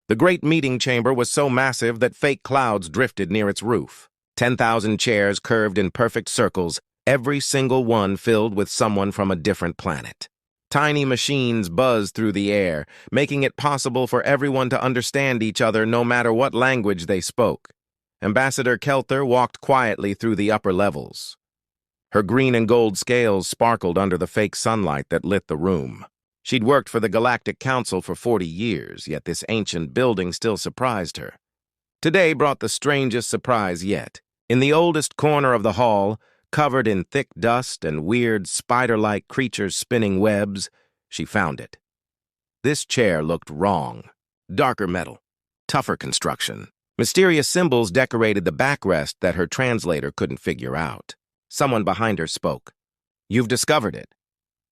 The great meeting chamber was so massive that fake clouds drifted near its roof. 10,000 chairs curved in perfect circles, every single one filled with someone from a different planet. Tiny machines buzzed through the air, making it possible for everyone to understand each other no matter what language they spoke. Ambassador Kelther walked quietly through the upper levels. Her green and gold scales sparkled under the fake sunlight that lit the room. She'd worked for the Galactic Council for 40 years, yet this ancient building still surprised her. Today brought the strangest surprise yet. In the oldest corner of the hall, covered in thick dust and weird spider-like creatures spinning webs, she found it. This chair looked wrong. Darker metal, tougher construction. Mysterious symbols decorated the backrest that her translator couldn't figure out. Someone behind her spoke. "You've discovered it."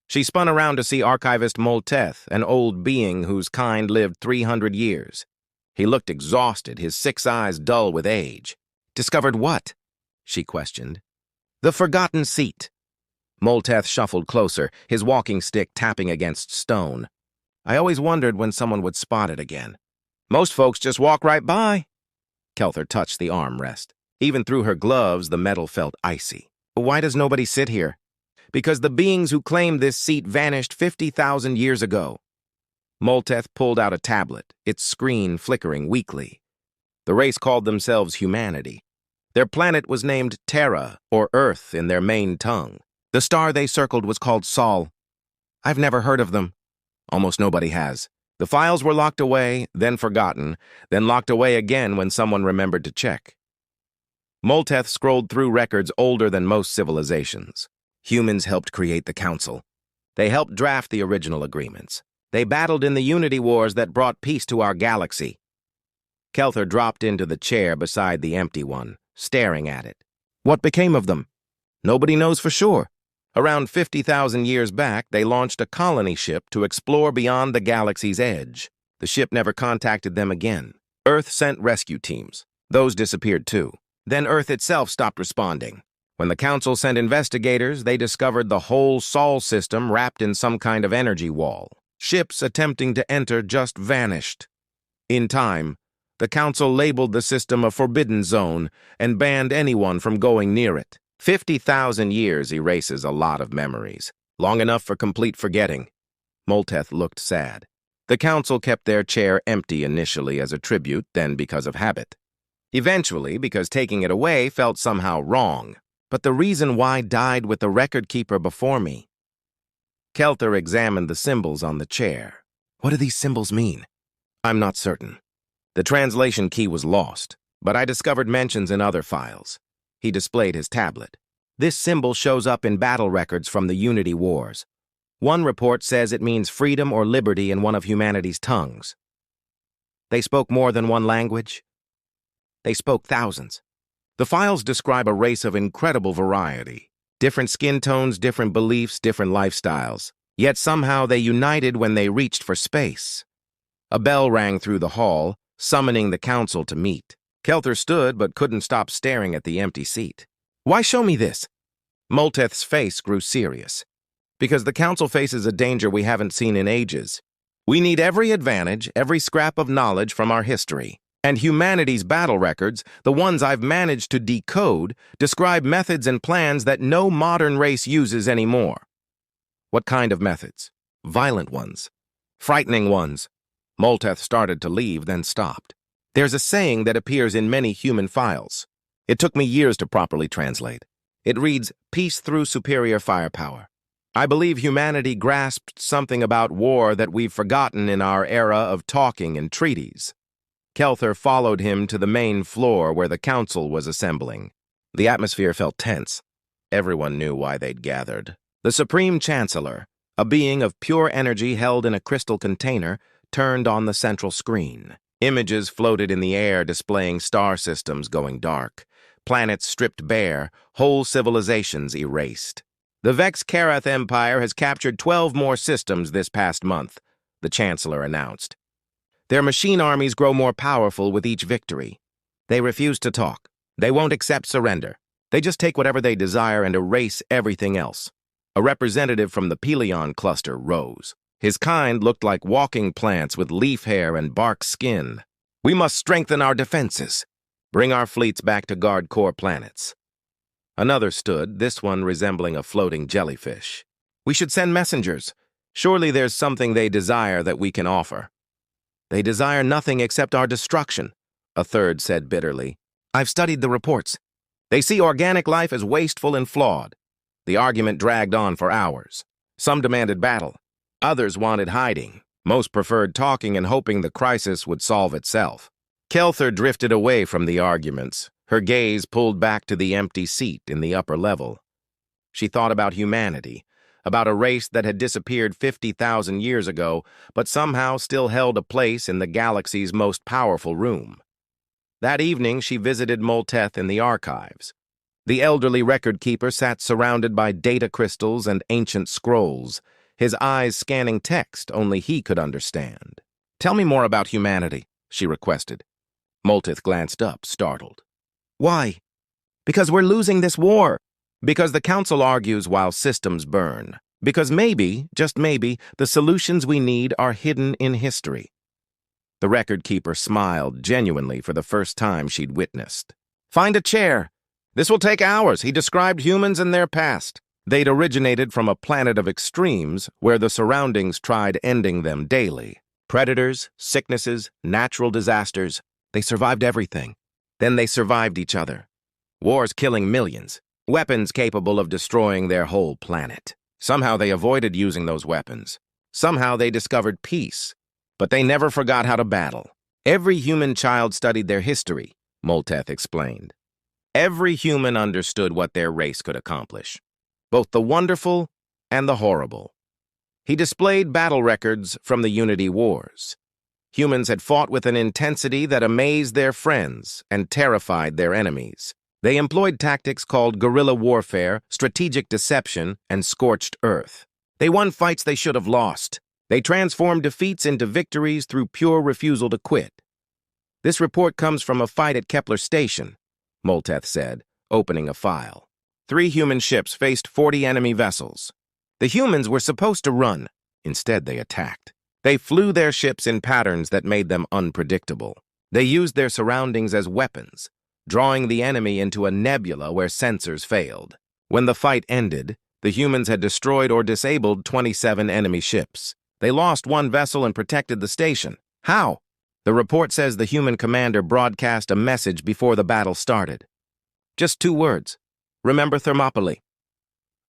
She spun around to see Archivist Molteth, an old being whose kind lived 300 years. He looked exhausted, his 6 eyes dull with age. "Discovered what?" she questioned. "The forgotten seat." Molteth shuffled closer, his walking stick tapping against stone. "I always wondered when someone would spot it again. Most folks just walk right by." Kelther touched the armrest. Even through her gloves, the metal felt icy. "Why does nobody sit here?" "Because the beings who claimed this seat vanished 50,000 years ago." Molteth pulled out a tablet, its screen flickering weakly. The race called themselves humanity. Their planet was named Terra, or Earth in their main tongue. The star they circled was called Sol. "I've never heard of them." "Almost nobody has. The files were locked away, then forgotten, then locked away again when someone remembered to check." Molteth scrolled through records older than most civilizations. Humans helped create the Council. They helped draft the original agreements. They battled in the Unity Wars that brought peace to our galaxy. Kelther dropped into the chair beside the empty one, staring at it. "What became of them?" "Nobody knows for sure. Around 50,000 years back, they launched a colony ship to explore beyond the galaxy's edge. The ship never contacted them again. Earth sent rescue teams. Those disappeared too. Then Earth itself stopped responding. When the Council sent investigators, they discovered the whole Sol system wrapped in some kind of energy wall. Ships attempting to enter just vanished. In time, the Council labeled the system a forbidden zone and banned anyone from going near it. 50,000 years erases a lot of memories, long enough for complete forgetting. Molteth looked sad. The Council kept their chair empty initially as a tribute, then because of habit. Eventually, because taking it away felt somehow wrong. But the reason why died with the record keeper before me. Kelther examined the symbols on the chair. "What do these symbols mean?" "I'm not certain. The translation key was lost, but I discovered mentions in other files." He displayed his tablet. "This symbol shows up in battle records from the Unity Wars. One report says it means freedom or liberty in one of humanity's tongues." "They spoke more than one language?" "They spoke thousands. The files describe a race of incredible variety. Different skin tones, different beliefs, different lifestyles. Yet somehow they united when they reached for space." A bell rang through the hall, summoning the Council to meet. Kelther stood but couldn't stop staring at the empty seat. "Why show me this?" Molteth's face grew serious. "Because the Council faces a danger we haven't seen in ages. We need every advantage, every scrap of knowledge from our history. And humanity's battle records, the ones I've managed to decode, describe methods and plans that no modern race uses anymore." "What kind of methods?" "Violent ones. Frightening ones." Molteth started to leave, then stopped. "There's a saying that appears in many human files. It took me years to properly translate. It reads, 'Peace through superior firepower.' I believe humanity grasped something about war that we've forgotten in our era of talking and treaties." Kelther followed him to the main floor where the Council was assembling. The atmosphere felt tense. Everyone knew why they'd gathered. The Supreme Chancellor, a being of pure energy held in a crystal container, turned on the central screen. Images floated in the air displaying star systems going dark, planets stripped bare, whole civilizations erased. "The Vex Karath Empire has captured 12 more systems this past month," the Chancellor announced. "Their machine armies grow more powerful with each victory. They refuse to talk. They won't accept surrender. They just take whatever they desire and erase everything else." A representative from the Pelion cluster rose. His kind looked like walking plants with leaf hair and bark skin. We must strengthen our defenses. Bring our fleets back to guard core planets. Another stood, this one resembling a floating jellyfish. We should send messengers. Surely there's something they desire that we can offer. They desire nothing except our destruction, a third said bitterly. I've studied the reports. They see organic life as wasteful and flawed. The argument dragged on for hours. Some demanded battle. Others wanted hiding. Most preferred talking and hoping the crisis would solve itself. Kelther drifted away from the arguments, her gaze pulled back to the empty seat in the upper level. She thought about humanity, about a race that had disappeared 50,000 years ago, but somehow still held a place in the galaxy's most powerful room. That evening, she visited Molteth in the archives. The elderly record-keeper sat surrounded by data crystals and ancient scrolls, his eyes scanning text only he could understand. Tell me more about humanity, she requested. Molteth glanced up, startled. Why? Because we're losing this war. Because the Council argues while systems burn. Because maybe, just maybe, the solutions we need are hidden in history. The record-keeper smiled genuinely for the first time she'd witnessed. Find a chair. This will take hours. He described humans and their past. They'd originated from a planet of extremes where the surroundings tried ending them daily. Predators, sicknesses, natural disasters. They survived everything. Then they survived each other. Wars killing millions. Weapons capable of destroying their whole planet. Somehow they avoided using those weapons. Somehow they discovered peace. But they never forgot how to battle. Every human child studied their history, Molteth explained. Every human understood what their race could accomplish. Both the wonderful and the horrible. He displayed battle records from the Unity Wars. Humans had fought with an intensity that amazed their friends and terrified their enemies. They employed tactics called guerrilla warfare, strategic deception, and scorched earth. They won fights they should have lost. They transformed defeats into victories through pure refusal to quit. This report comes from a fight at Kepler Station, Molteth said, opening a file. 3 human ships faced 40 enemy vessels. The humans were supposed to run. Instead, they attacked. They flew their ships in patterns that made them unpredictable. They used their surroundings as weapons, drawing the enemy into a nebula where sensors failed. When the fight ended, the humans had destroyed or disabled 27 enemy ships. They lost 1 vessel and protected the station. How? The report says the human commander broadcast a message before the battle started. Just 2 words. Remember Thermopylae.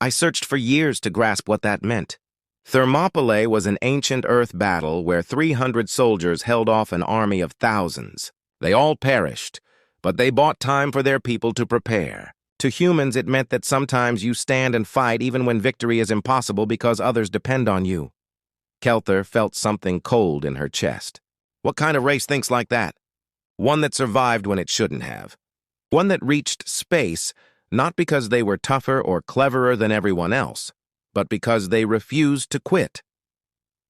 I searched for years to grasp what that meant. Thermopylae was an ancient Earth battle where 300 soldiers held off an army of thousands. They all perished, but they bought time for their people to prepare. To humans, it meant that sometimes you stand and fight even when victory is impossible because others depend on you. Kelther felt something cold in her chest. What kind of race thinks like that? One that survived when it shouldn't have. One that reached space not because they were tougher or cleverer than everyone else, but because they refused to quit.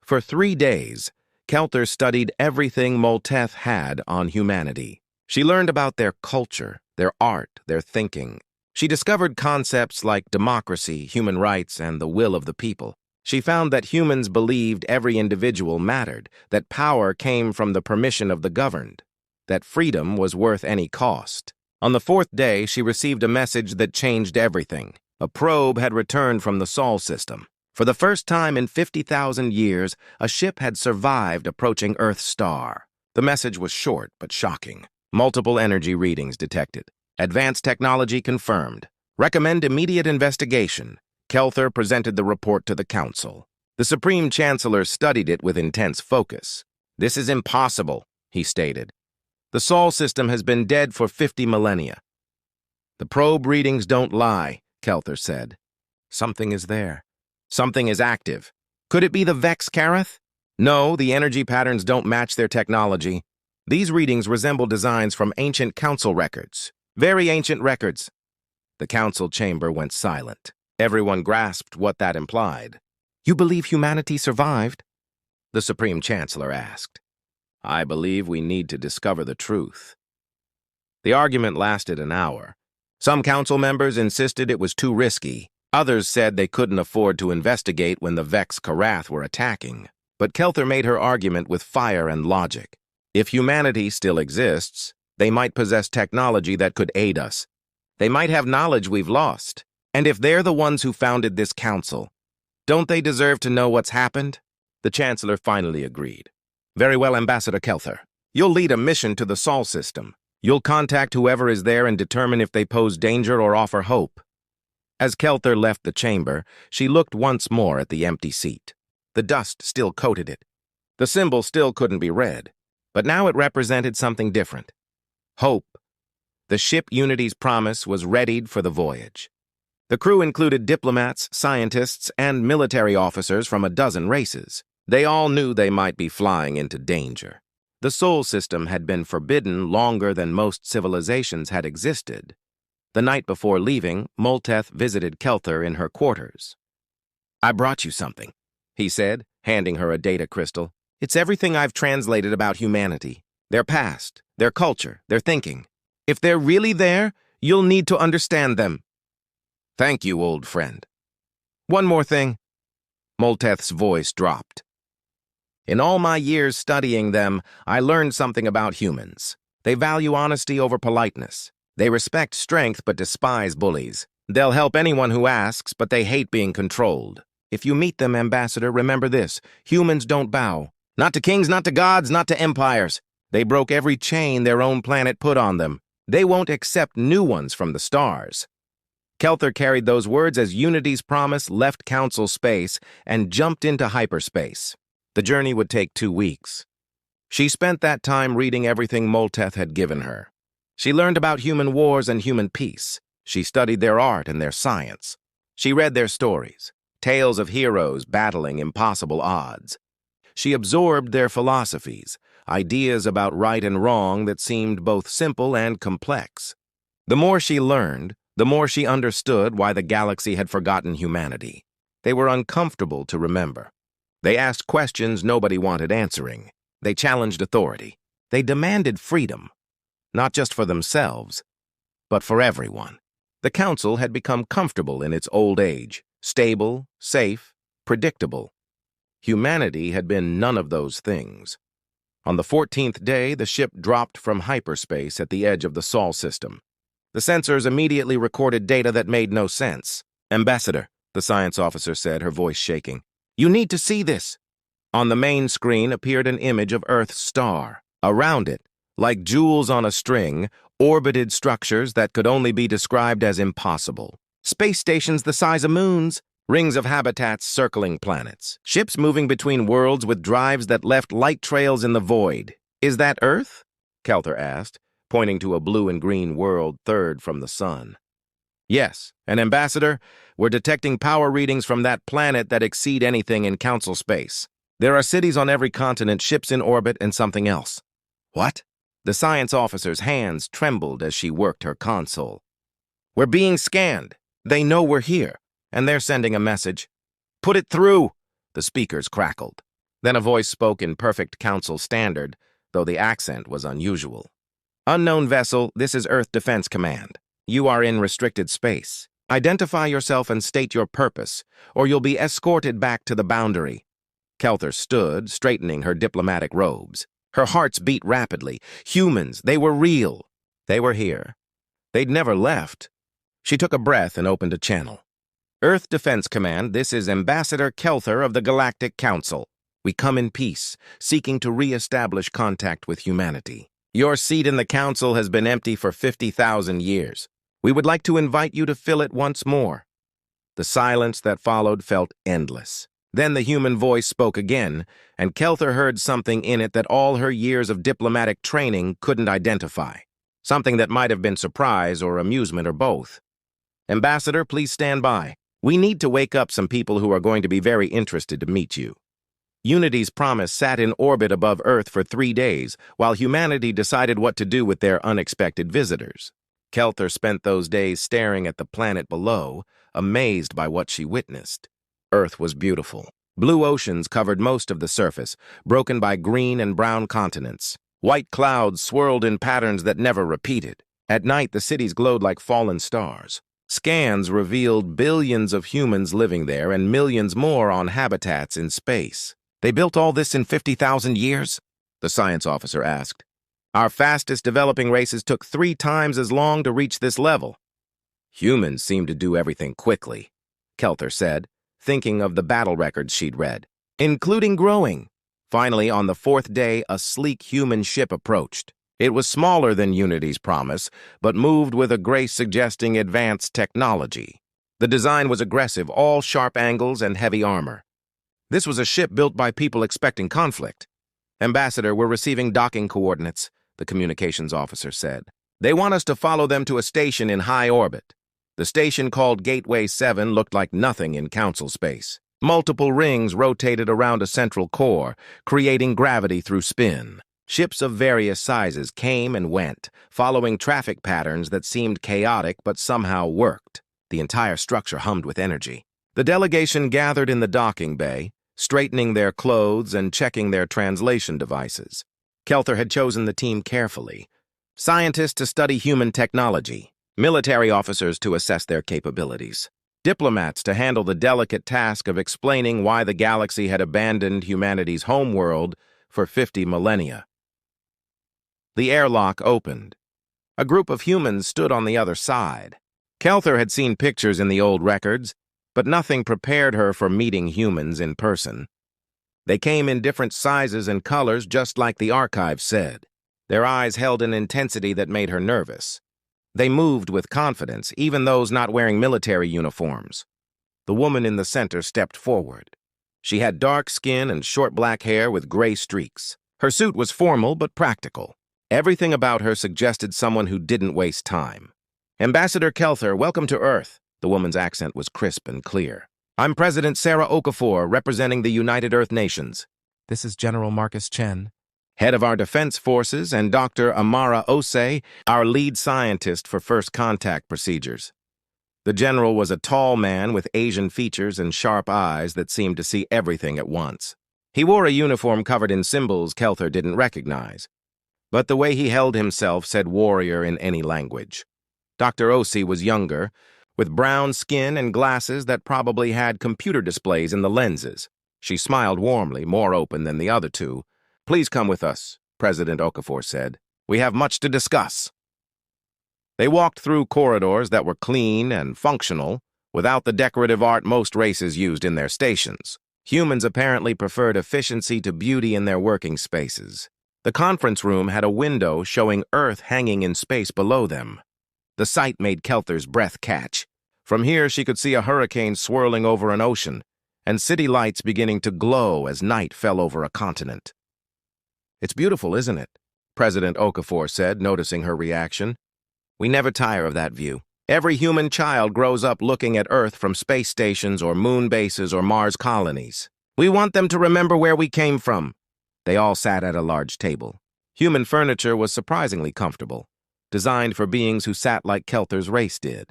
For 3 days, Kelther studied everything Molteth had on humanity. She learned about their culture, their art, their thinking. She discovered concepts like democracy, human rights, and the will of the people. She found that humans believed every individual mattered, that power came from the permission of the governed, that freedom was worth any cost. On the 4th day, she received a message that changed everything. A probe had returned from the Sol system. For the first time in 50,000 years, a ship had survived approaching Earth's star. The message was short but shocking. Multiple energy readings detected. Advanced technology confirmed. Recommend immediate investigation. Kelther presented the report to the Council. The Supreme Chancellor studied it with intense focus. This is impossible, he stated. The Sol system has been dead for 50 millennia. The probe readings don't lie, Kelther said. Something is there. Something is active. Could it be the Vex Carath? No, the energy patterns don't match their technology. These readings resemble designs from ancient council records. Very ancient records. The council chamber went silent. Everyone grasped what that implied. You believe humanity survived? The Supreme Chancellor asked. I believe we need to discover the truth. The argument lasted an hour. Some council members insisted it was too risky. Others said they couldn't afford to investigate when the Vex Carath were attacking. But Kelther made her argument with fire and logic. If humanity still exists, they might possess technology that could aid us. They might have knowledge we've lost. And if they're the ones who founded this council, don't they deserve to know what's happened? The Chancellor finally agreed. Very well, Ambassador Kelther. You'll lead a mission to the Sol system. You'll contact whoever is there and determine if they pose danger or offer hope. As Kelther left the chamber, she looked once more at the empty seat. The dust still coated it. The symbol still couldn't be read, but now it represented something different. Hope. The ship Unity's Promise was readied for the voyage. The crew included diplomats, scientists, and military officers from a dozen races. They all knew they might be flying into danger. The Sol system had been forbidden longer than most civilizations had existed. The night before leaving, Molteth visited Kelther in her quarters. "I brought you something," he said, handing her a data crystal. "It's everything I've translated about humanity. Their past, their culture, their thinking. If they're really there, you'll need to understand them." "Thank you, old friend." "One more thing." Molteth's voice dropped. "In all my years studying them, I learned something about humans. They value honesty over politeness. They respect strength but despise bullies. They'll help anyone who asks, but they hate being controlled. If you meet them, Ambassador, remember this: humans don't bow. Not to kings, not to gods, not to empires. They broke every chain their own planet put on them. They won't accept new ones from the stars." Kelther carried those words as Unity's Promise left Council space and jumped into hyperspace. The journey would take 2 weeks. She spent that time reading everything Molteth had given her. She learned about human wars and human peace. She studied their art and their science. She read their stories, tales of heroes battling impossible odds. She absorbed their philosophies, ideas about right and wrong that seemed both simple and complex. The more she learned, the more she understood why the galaxy had forgotten humanity. They were uncomfortable to remember. They asked questions nobody wanted answering. They challenged authority. They demanded freedom, not just for themselves, but for everyone. The Council had become comfortable in its old age, stable, safe, predictable. Humanity had been none of those things. On the 14th day, the ship dropped from hyperspace at the edge of the Sol system. The sensors immediately recorded data that made no sense. "Ambassador," the science officer said, her voice shaking, "you need to see this." On the main screen appeared an image of Earth's star. Around it, like jewels on a string, orbited structures that could only be described as impossible. Space stations the size of moons, rings of habitats circling planets, ships moving between worlds with drives that left light trails in the void. "Is that Earth?" Kelther asked, pointing to a blue and green world third from the sun. "Yes, and Ambassador, we're detecting power readings from that planet that exceed anything in Council space. There are cities on every continent, ships in orbit, and something else." "What?" The science officer's hands trembled as she worked her console. "We're being scanned. They know we're here, and they're sending a message." "Put it through!" The speakers crackled. Then a voice spoke in perfect Council standard, though the accent was unusual. "Unknown vessel, this is Earth Defense Command. You are in restricted space. Identify yourself and state your purpose, or you'll be escorted back to the boundary." Kelther stood, straightening her diplomatic robes. Her hearts beat rapidly. Humans, they were real. They were here. They'd never left. She took a breath and opened a channel. "Earth Defense Command, this is Ambassador Kelther of the Galactic Council. We come in peace, seeking to re-establish contact with humanity. Your seat in the Council has been empty for 50,000 years. We would like to invite you to fill it once more." The silence that followed felt endless. Then the human voice spoke again, and Kelther heard something in it that all her years of diplomatic training couldn't identify. Something that might have been surprise or amusement or both. "Ambassador, please stand by. We need to wake up some people who are going to be very interested to meet you." Unity's Promise sat in orbit above Earth for 3 days, while humanity decided what to do with their unexpected visitors. Kelther spent those days staring at the planet below, amazed by what she witnessed. Earth was beautiful. Blue oceans covered most of the surface, broken by green and brown continents. White clouds swirled in patterns that never repeated. At night, the cities glowed like fallen stars. Scans revealed billions of humans living there and millions more on habitats in space. They built all this in 50,000 years? The science officer asked. Our fastest developing races took 3 times as long to reach this level. Humans seem to do everything quickly, Kelther said, thinking of the battle records she'd read, including growing. Finally, on the 4th day, a sleek human ship approached. It was smaller than Unity's promise, but moved with a grace suggesting advanced technology. The design was aggressive, all sharp angles and heavy armor. This was a ship built by people expecting conflict. Ambassador, we're receiving docking coordinates, the communications officer said. They want us to follow them to a station in high orbit. The station called Gateway 7 looked like nothing in Council space. Multiple rings rotated around a central core, creating gravity through spin. Ships of various sizes came and went, following traffic patterns that seemed chaotic but somehow worked. The entire structure hummed with energy. The delegation gathered in the docking bay, straightening their clothes and checking their translation devices. Kelther had chosen the team carefully. Scientists to study human technology, military officers to assess their capabilities, diplomats to handle the delicate task of explaining why the galaxy had abandoned humanity's homeworld for 50 millennia. The airlock opened. A group of humans stood on the other side. Kelther had seen pictures in the old records, but nothing prepared her for meeting humans in person. They came in different sizes and colors, just like the archive said. Their eyes held an intensity that made her nervous. They moved with confidence, even those not wearing military uniforms. The woman in the center stepped forward. She had dark skin and short black hair with gray streaks. Her suit was formal but practical. Everything about her suggested someone who didn't waste time. Ambassador Kelther, welcome to Earth. The woman's accent was crisp and clear. I'm President Sarah Okafor, representing the United Earth Nations. This is General Marcus Chen, head of our defense forces, and Dr. Amara Osei, our lead scientist for first contact procedures. The general was a tall man with Asian features and sharp eyes that seemed to see everything at once. He wore a uniform covered in symbols Kelther didn't recognize, but the way he held himself said warrior in any language. Dr. Osei was younger, with brown skin and glasses that probably had computer displays in the lenses. She smiled warmly, more open than the other two. Please come with us, President Okafor said. We have much to discuss. They walked through corridors that were clean and functional, without the decorative art most races used in their stations. Humans apparently preferred efficiency to beauty in their working spaces. The conference room had a window showing Earth hanging in space below them. The sight made Kelther's breath catch. From here, she could see a hurricane swirling over an ocean, and city lights beginning to glow as night fell over a continent. It's beautiful, isn't it? President Okafor said, noticing her reaction. We never tire of that view. Every human child grows up looking at Earth from space stations or moon bases or Mars colonies. We want them to remember where we came from. They all sat at a large table. Human furniture was surprisingly comfortable, designed for beings who sat like Kelther's race did.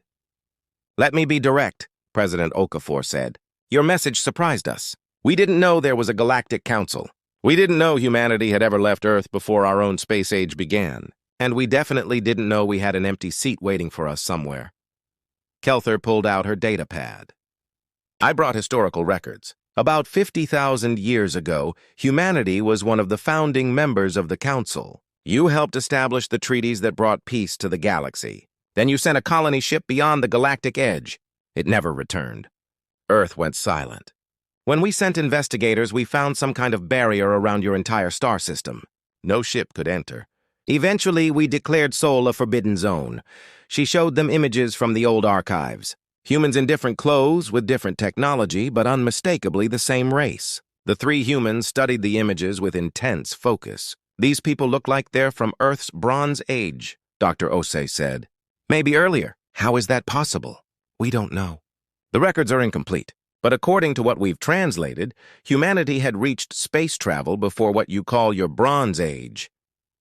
Let me be direct, President Okafor said. Your message surprised us. We didn't know there was a galactic council. We didn't know humanity had ever left Earth before our own space age began. And we definitely didn't know we had an empty seat waiting for us somewhere. Kelther pulled out her data pad. I brought historical records. About 50,000 years ago, humanity was one of the founding members of the Council. You helped establish the treaties that brought peace to the galaxy. Then you sent a colony ship beyond the galactic edge. It never returned. Earth went silent. When we sent investigators, we found some kind of barrier around your entire star system. No ship could enter. Eventually, we declared Sol a forbidden zone. She showed them images from the old archives. Humans in different clothes with different technology, but unmistakably the same race. The 3 humans studied the images with intense focus. These people look like they're from Earth's Bronze Age, Dr. Osei said. Maybe earlier. How is that possible? We don't know. The records are incomplete, but according to what we've translated, humanity had reached space travel before what you call your Bronze Age.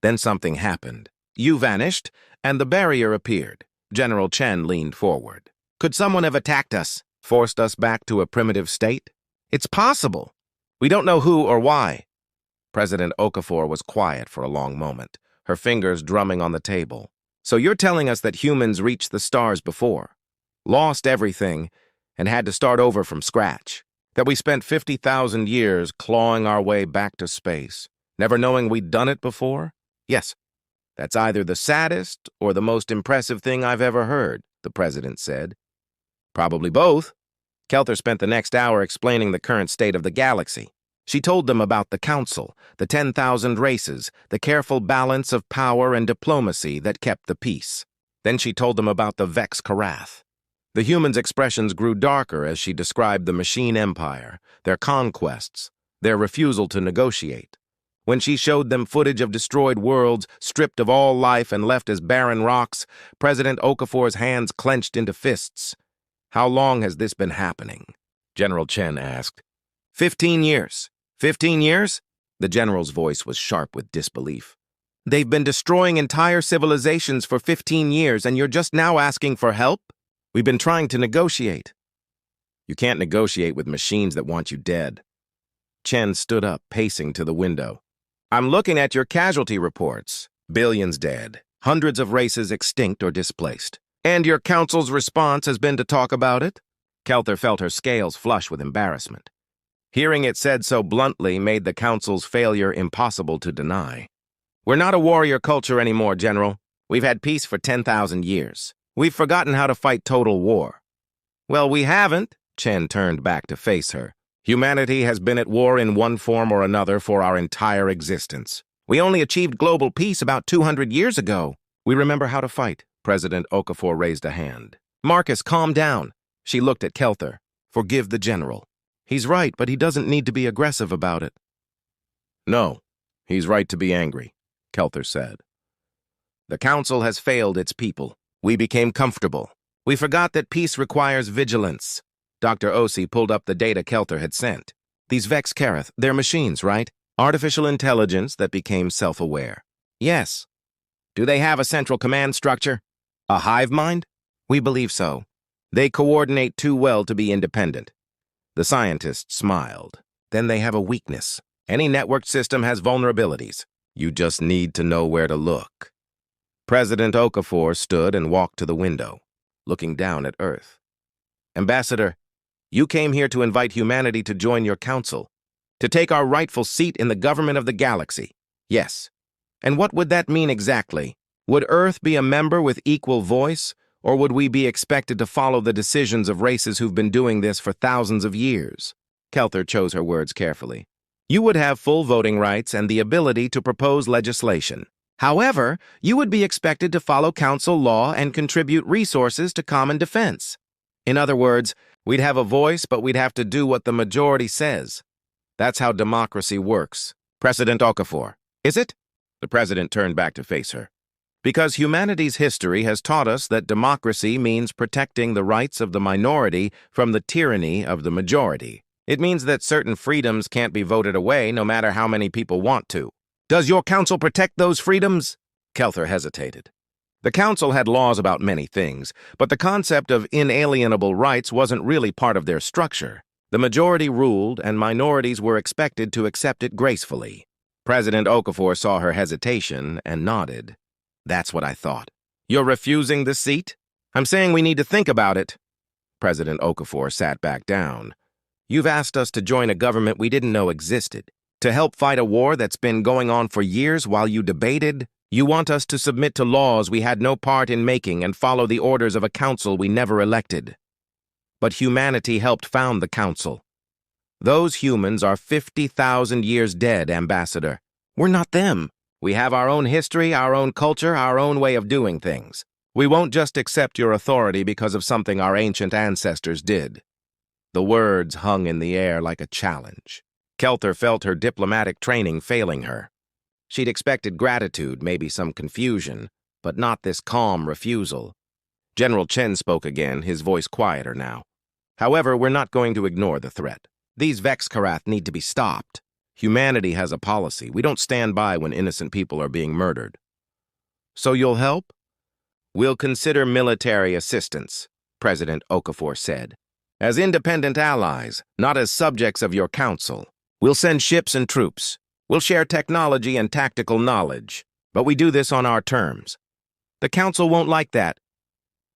Then something happened. You vanished, and the barrier appeared. General Chen leaned forward. Could someone have attacked us, forced us back to a primitive state? It's possible. We don't know who or why. President Okafor was quiet for a long moment, her fingers drumming on the table. So you're telling us that humans reached the stars before, lost everything, and had to start over from scratch. That we spent 50,000 years clawing our way back to space, never knowing we'd done it before? Yes, that's either the saddest or the most impressive thing I've ever heard, the president said. Probably both. Kelther spent the next hour explaining the current state of the galaxy. She told them about the Council, the 10,000 races, the careful balance of power and diplomacy that kept the peace. Then she told them about the Vex Karath. The humans' expressions grew darker as she described the machine empire, their conquests, their refusal to negotiate. When she showed them footage of destroyed worlds, stripped of all life and left as barren rocks, President Okafor's hands clenched into fists. "How long has this been happening?" General Chen asked. 15 years. 15 years? The general's voice was sharp with disbelief. They've been destroying entire civilizations for 15 years, and you're just now asking for help? We've been trying to negotiate. You can't negotiate with machines that want you dead. Chen stood up, pacing to the window. I'm looking at your casualty reports. Billions dead. Hundreds of races extinct or displaced. And your council's response has been to talk about it? Kelther felt her scales flush with embarrassment. Hearing it said so bluntly made the council's failure impossible to deny. We're not a warrior culture anymore, General. We've had peace for 10,000 years. We've forgotten how to fight total war. Well, we haven't. Chen turned back to face her. Humanity has been at war in one form or another for our entire existence. We only achieved global peace about 200 years ago. We remember how to fight. President Okafor raised a hand. Marcus, calm down. She looked at Kelther. Forgive the general. He's right, but he doesn't need to be aggressive about it. No, he's right to be angry, Kelther said. The council has failed its people. We became comfortable. We forgot that peace requires vigilance. Dr. Osi pulled up the data Kelther had sent. These Vex Karath, they're machines, right? Artificial intelligence that became self-aware. Yes. Do they have a central command structure? A hive mind? We believe so. They coordinate too well to be independent. The scientist smiled. Then they have a weakness. Any networked system has vulnerabilities. You just need to know where to look. President Okafor stood and walked to the window, looking down at Earth. Ambassador, you came here to invite humanity to join your council, to take our rightful seat in the government of the galaxy. Yes. And what would that mean exactly? Would Earth be a member with equal voice, or would we be expected to follow the decisions of races who've been doing this for thousands of years? Kelther chose her words carefully. You would have full voting rights and the ability to propose legislation. However, you would be expected to follow council law and contribute resources to common defense. In other words, we'd have a voice, but we'd have to do what the majority says. That's how democracy works. President Okafor, is it? The president turned back to face her. Because humanity's history has taught us that democracy means protecting the rights of the minority from the tyranny of the majority. It means that certain freedoms can't be voted away no matter how many people want to. Does your council protect those freedoms? Kelther hesitated. The council had laws about many things, but the concept of inalienable rights wasn't really part of their structure. The majority ruled, and minorities were expected to accept it gracefully. President Okafor saw her hesitation and nodded. That's what I thought. You're refusing the seat? I'm saying we need to think about it. President Okafor sat back down. You've asked us to join a government we didn't know existed. To help fight a war that's been going on for years while you debated? You want us to submit to laws we had no part in making and follow the orders of a council we never elected. But humanity helped found the council. Those humans are 50,000 years dead, Ambassador. We're not them. We have our own history, our own culture, our own way of doing things. We won't just accept your authority because of something our ancient ancestors did. The words hung in the air like a challenge. Kelther felt her diplomatic training failing her. She'd expected gratitude, maybe some confusion, but not this calm refusal. General Chen spoke again, his voice quieter now. However, we're not going to ignore the threat. These Vex Karath need to be stopped. Humanity has a policy. We don't stand by when innocent people are being murdered. So you'll help? We'll consider military assistance, President Okafor said. As independent allies, not as subjects of your council. We'll send ships and troops. We'll share technology and tactical knowledge. But we do this on our terms. The council won't like that.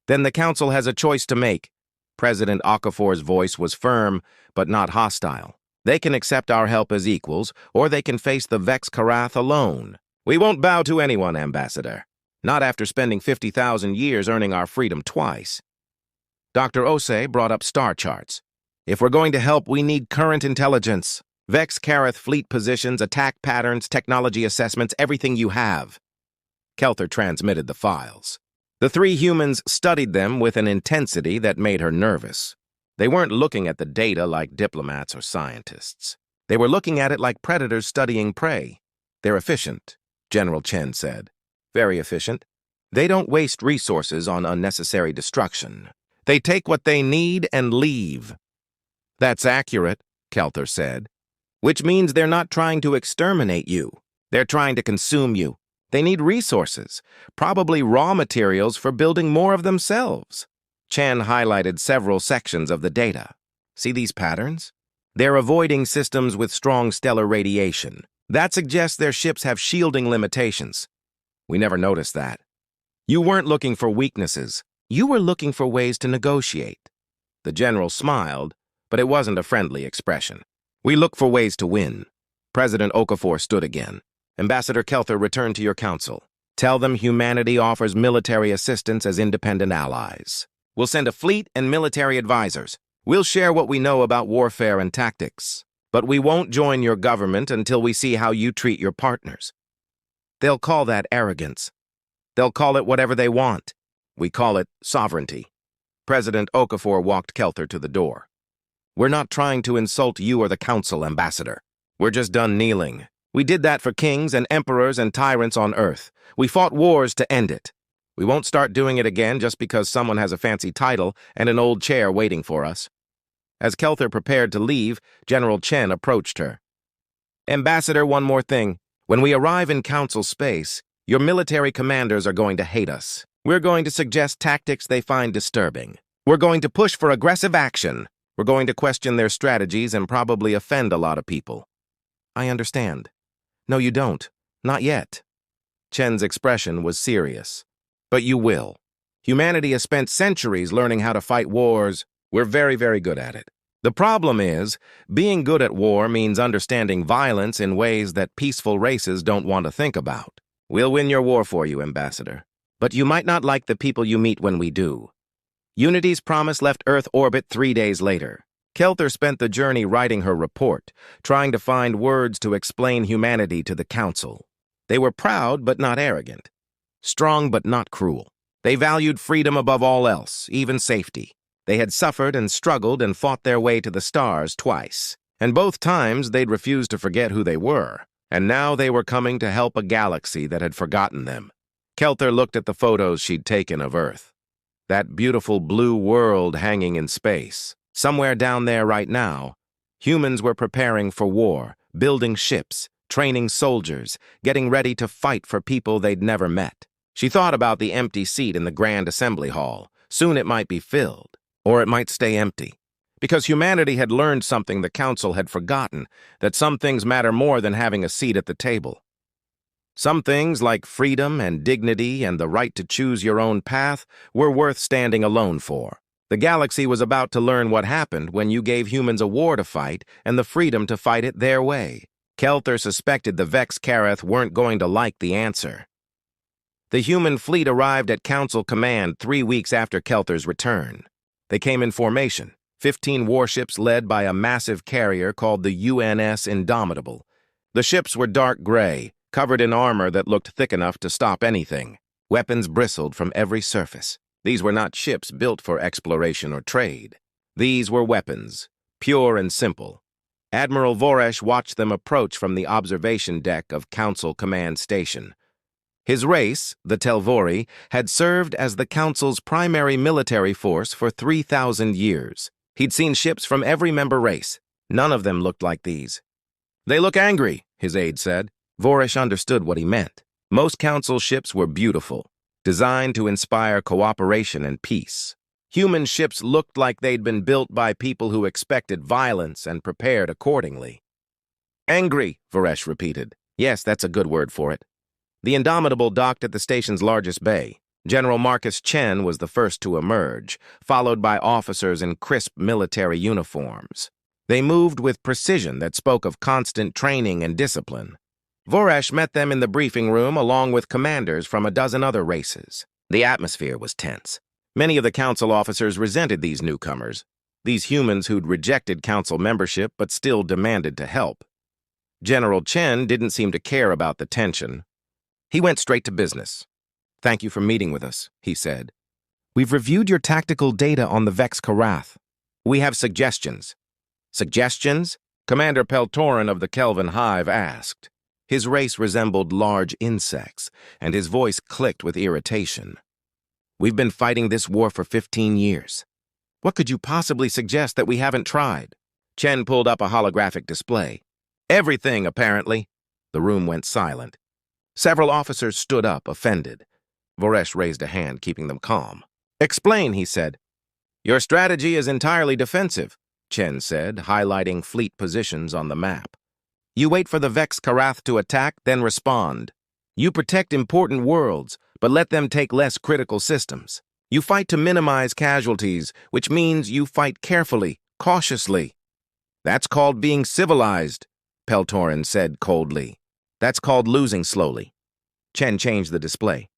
Then the council has a choice to make. President Okafor's voice was firm, but not hostile. They can accept our help as equals, or they can face the Vex Karath alone. We won't bow to anyone, Ambassador. Not after spending 50,000 years earning our freedom twice. Dr. Ose brought up star charts. If we're going to help, we need current intelligence. Vex Karath fleet positions, attack patterns, technology assessments, everything you have. Kelther transmitted the files. The three humans studied them with an intensity that made her nervous. They weren't looking at the data like diplomats or scientists. They were looking at it like predators studying prey. They're efficient, General Chen said. Very efficient. They don't waste resources on unnecessary destruction. They take what they need and leave. That's accurate, Kelther said. Which means they're not trying to exterminate you. They're trying to consume you. They need resources, probably raw materials for building more of themselves. Chen highlighted several sections of the data. See these patterns? They're avoiding systems with strong stellar radiation. That suggests their ships have shielding limitations. We never noticed that. You weren't looking for weaknesses. You were looking for ways to negotiate. The general smiled, but it wasn't a friendly expression. We look for ways to win. President Okafor stood again. Ambassador Kelther, return to your council. Tell them humanity offers military assistance as independent allies. We'll send a fleet and military advisors. We'll share what we know about warfare and tactics. But we won't join your government until we see how you treat your partners. They'll call that arrogance. They'll call it whatever they want. We call it sovereignty. President Okafor walked Kelther to the door. We're not trying to insult you or the council, Ambassador. We're just done kneeling. We did that for kings and emperors and tyrants on Earth. We fought wars to end it. We won't start doing it again just because someone has a fancy title and an old chair waiting for us. As Kelther prepared to leave, General Chen approached her. Ambassador, one more thing. When we arrive in council space, your military commanders are going to hate us. We're going to suggest tactics they find disturbing. We're going to push for aggressive action. We're going to question their strategies and probably offend a lot of people. I understand. No, you don't. Not yet. Chen's expression was serious. But you will. Humanity has spent centuries learning how to fight wars. We're very, very good at it. The problem is, being good at war means understanding violence in ways that peaceful races don't want to think about. We'll win your war for you, Ambassador. But you might not like the people you meet when we do. Unity's promise left Earth orbit 3 days later. Kelther spent the journey writing her report, trying to find words to explain humanity to the council. They were proud but not arrogant. Strong but not cruel. They valued freedom above all else, even safety. They had suffered and struggled and fought their way to the stars twice. And both times they'd refused to forget who they were. And now they were coming to help a galaxy that had forgotten them. Kelther looked at the photos she'd taken of Earth. That beautiful blue world hanging in space. Somewhere down there right now, humans were preparing for war, building ships, training soldiers, getting ready to fight for people they'd never met. She thought about the empty seat in the Grand Assembly Hall. Soon it might be filled, or it might stay empty. Because humanity had learned something the Council had forgotten, that some things matter more than having a seat at the table. Some things, like freedom and dignity and the right to choose your own path, were worth standing alone for. The galaxy was about to learn what happened when you gave humans a war to fight and the freedom to fight it their way. Kelther suspected the Vex Karath weren't going to like the answer. The human fleet arrived at Council Command 3 weeks after Kelther's return. They came in formation, 15 warships led by a massive carrier called the UNS Indomitable. The ships were dark gray, covered in armor that looked thick enough to stop anything. Weapons bristled from every surface. These were not ships built for exploration or trade. These were weapons, pure and simple. Admiral Voresh watched them approach from the observation deck of Council Command Station. His race, the Telvori, had served as the Council's primary military force for 3,000 years. He'd seen ships from every member race. None of them looked like these. They look angry, his aide said. Voresh understood what he meant. Most Council ships were beautiful, designed to inspire cooperation and peace. Human ships looked like they'd been built by people who expected violence and prepared accordingly. Angry, Voresh repeated. Yes, that's a good word for it. The Indomitable docked at the station's largest bay. General Marcus Chen was the first to emerge, followed by officers in crisp military uniforms. They moved with precision that spoke of constant training and discipline. Voresh met them in the briefing room along with commanders from a dozen other races. The atmosphere was tense. Many of the council officers resented these newcomers, these humans who'd rejected council membership but still demanded to help. General Chen didn't seem to care about the tension. He went straight to business. "Thank you for meeting with us," he said. "We've reviewed your tactical data on the Vex Karath. We have suggestions." "Suggestions?" Commander Peltorin of the Kelvin Hive asked. His race resembled large insects, and his voice clicked with irritation. "We've been fighting this war for 15 years. What could you possibly suggest that we haven't tried?" Chen pulled up a holographic display. "Everything, apparently." The room went silent. Several officers stood up, offended. Voresh raised a hand, keeping them calm. "Explain," he said. "Your strategy is entirely defensive," Chen said, highlighting fleet positions on the map. "You wait for the Vex Karath to attack, then respond. You protect important worlds, but let them take less critical systems. You fight to minimize casualties, which means you fight carefully, cautiously." "That's called being civilized," Peltorin said coldly. "That's called losing slowly." Chen changed the display.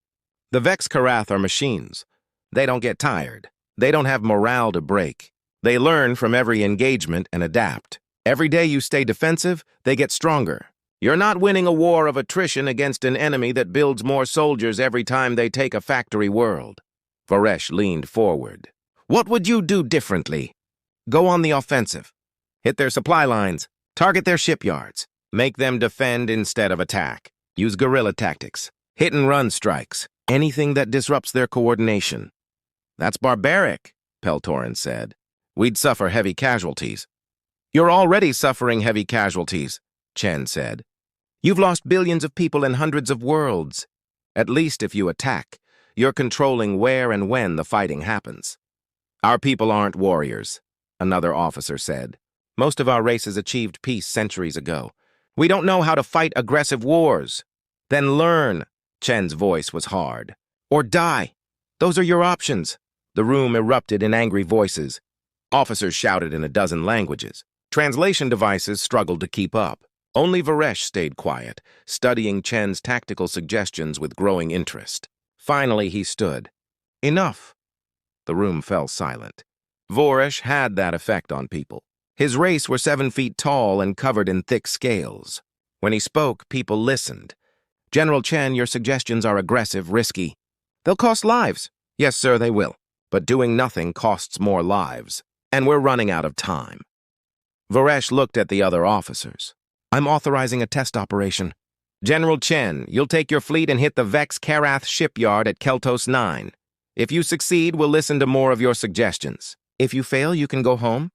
"The Vex Karath are machines. They don't get tired. They don't have morale to break. They learn from every engagement and adapt. Every day you stay defensive, they get stronger. You're not winning a war of attrition against an enemy that builds more soldiers every time they take a factory world." Voresh leaned forward. "What would you do differently?" "Go on the offensive. Hit their supply lines. Target their shipyards. Make them defend instead of attack. Use guerrilla tactics. Hit-and-run strikes. Anything that disrupts their coordination." "That's barbaric," Peltorin said. "We'd suffer heavy casualties." "You're already suffering heavy casualties," Chen said. "You've lost billions of people in hundreds of worlds. At least if you attack, you're controlling where and when the fighting happens." "Our people aren't warriors," another officer said. "Most of our races achieved peace centuries ago. We don't know how to fight aggressive wars." "Then learn," Chen's voice was hard. "Or die. Those are your options." The room erupted in angry voices. Officers shouted in a dozen languages. Translation devices struggled to keep up. Only Voresh stayed quiet, studying Chen's tactical suggestions with growing interest. Finally, he stood. "Enough." The room fell silent. Voresh had that effect on people. His race were 7 feet tall and covered in thick scales. When he spoke, people listened. "General Chen, your suggestions are aggressive, risky. They'll cost lives." "Yes, sir, they will. But doing nothing costs more lives. And we're running out of time." Voresh looked at the other officers. "I'm authorizing a test operation." "General Chen, you'll take your fleet and hit the Vex Karath shipyard at Keltos 9. If you succeed, we'll listen to more of your suggestions. If you fail, you can go home?"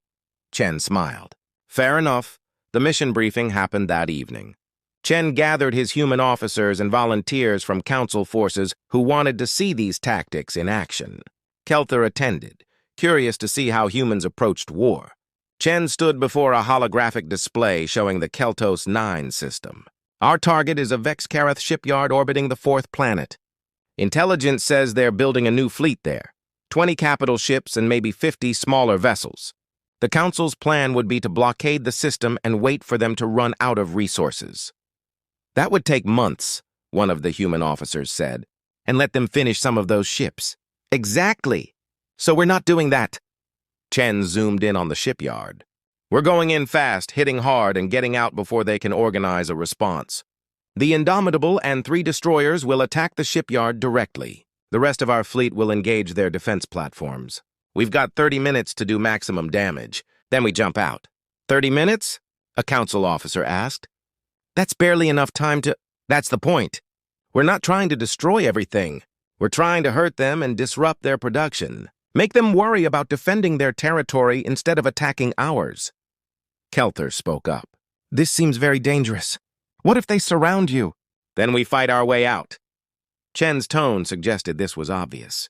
Chen smiled. "Fair enough." The mission briefing happened that evening. Chen gathered his human officers and volunteers from council forces who wanted to see these tactics in action. Kelther attended, curious to see how humans approached war. Chen stood before a holographic display showing the Keltos 9 system. "Our target is a Vex Karath shipyard orbiting the 4th planet. Intelligence says they're building a new fleet there, 20 capital ships and maybe 50 smaller vessels. The Council's plan would be to blockade the system and wait for them to run out of resources." "That would take months," one of the human officers said, "and let them finish some of those ships." "Exactly. So we're not doing that." Chen zoomed in on the shipyard. "We're going in fast, hitting hard, and getting out before they can organize a response. The Indomitable and 3 destroyers will attack the shipyard directly. The rest of our fleet will engage their defense platforms. We've got 30 minutes to do maximum damage. Then we jump out." "30 minutes?" a council officer asked. "That's barely enough time to—" "That's the point. We're not trying to destroy everything. We're trying to hurt them and disrupt their production. Make them worry about defending their territory instead of attacking ours." Kelther spoke up. "This seems very dangerous. What if they surround you?" "Then we fight our way out." Chen's tone suggested this was obvious.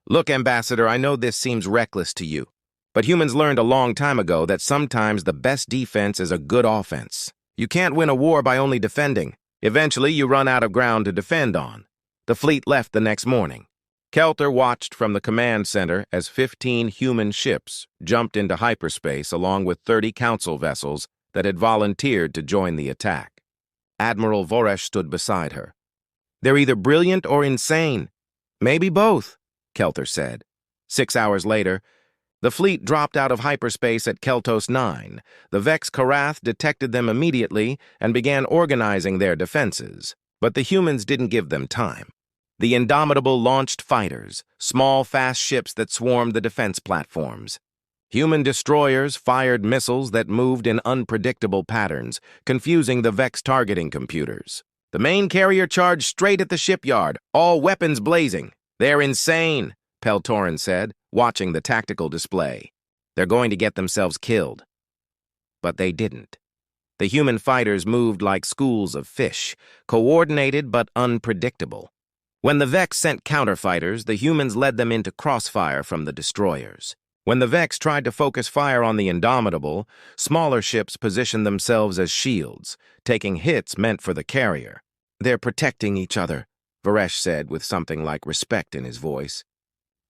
"Look, Ambassador, I know this seems reckless to you, but humans learned a long time ago that sometimes the best defense is a good offense. You can't win a war by only defending. Eventually, you run out of ground to defend on." The fleet left the next morning. Kelter watched from the command center as 15 human ships jumped into hyperspace along with 30 council vessels that had volunteered to join the attack. Admiral Voresh stood beside her. "They're either brilliant or insane. Maybe both," Kelter said. 6 hours later, the fleet dropped out of hyperspace at Keltos 9. The Vex Karath detected them immediately and began organizing their defenses, but the humans didn't give them time. The Indomitable launched fighters, small, fast ships that swarmed the defense platforms. Human destroyers fired missiles that moved in unpredictable patterns, confusing the Vex targeting computers. The main carrier charged straight at the shipyard, all weapons blazing. "They're insane," Peltorin said, watching the tactical display. "They're going to get themselves killed." But they didn't. The human fighters moved like schools of fish, coordinated but unpredictable. When the Vex sent counterfighters, the humans led them into crossfire from the destroyers. When the Vex tried to focus fire on the Indomitable, smaller ships positioned themselves as shields, taking hits meant for the carrier. "They're protecting each other," Voresh said with something like respect in his voice.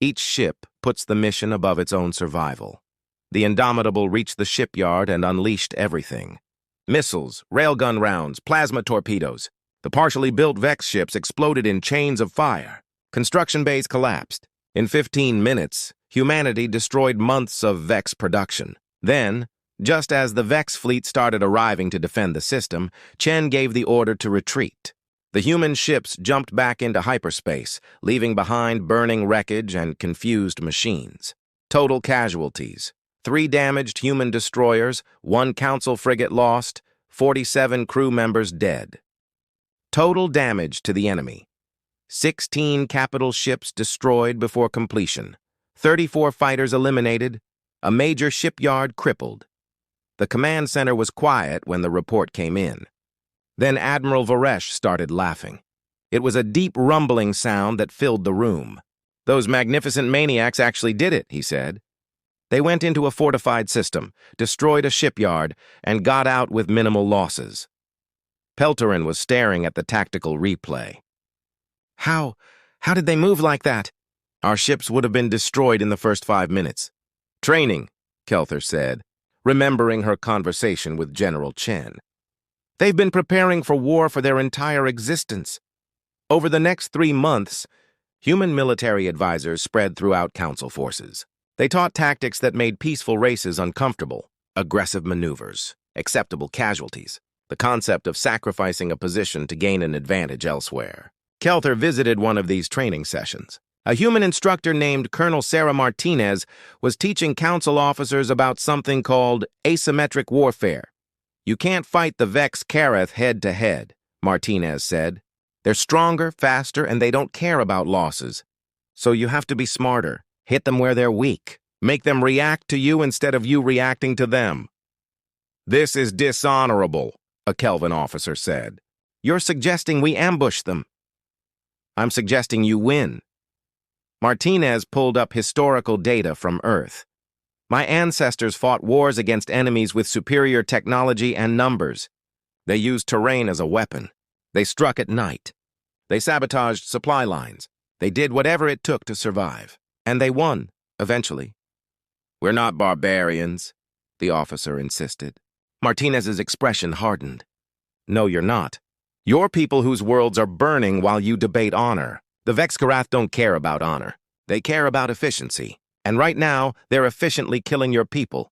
Each ship puts the mission above its own survival. The Indomitable reached the shipyard and unleashed everything. Missiles, railgun rounds, plasma torpedoes. The partially built Vex ships exploded in chains of fire. Construction bays collapsed. In 15 minutes, humanity destroyed months of Vex production. Then, just as the Vex fleet started arriving to defend the system, Chen gave the order to retreat. The human ships jumped back into hyperspace, leaving behind burning wreckage and confused machines. Total casualties: 3 damaged human destroyers, 1 council frigate lost, 47 crew members dead. Total damage to the enemy: 16 capital ships destroyed before completion, 34 fighters eliminated, a major shipyard crippled. The command center was quiet when the report came in. Then Admiral Voresh started laughing. It was a deep rumbling sound that filled the room. "Those magnificent maniacs actually did it," he said. "They went into a fortified system, destroyed a shipyard, and got out with minimal losses." Peltorin was staring at the tactical replay. How did they move like that?" "Our ships would have been destroyed in the first 5 minutes." "Training," Kelter said, remembering her conversation with General Chen. "They've been preparing for war for their entire existence." Over the next 3 months, human military advisors spread throughout council forces. They taught tactics that made peaceful races uncomfortable: aggressive maneuvers, acceptable casualties, the concept of sacrificing a position to gain an advantage elsewhere. Kelter visited one of these training sessions. A human instructor named Colonel Sarah Martinez was teaching council officers about something called asymmetric warfare. "You can't fight the Vex Karath head-to-head," Martinez said. "They're stronger, faster, and they don't care about losses. So you have to be smarter, hit them where they're weak, make them react to you instead of you reacting to them." "This is dishonorable," a Kelvin officer said. "You're suggesting we ambush them." "I'm suggesting you win." Martinez pulled up historical data from Earth. "My ancestors fought wars against enemies with superior technology and numbers. They used terrain as a weapon. They struck at night. They sabotaged supply lines. They did whatever it took to survive. And they won, eventually." "We're not barbarians," the officer insisted. Martinez's expression hardened. "No, you're not. You're people whose worlds are burning while you debate honor. The Vex Karath don't care about honor. They care about efficiency. And right now, they're efficiently killing your people."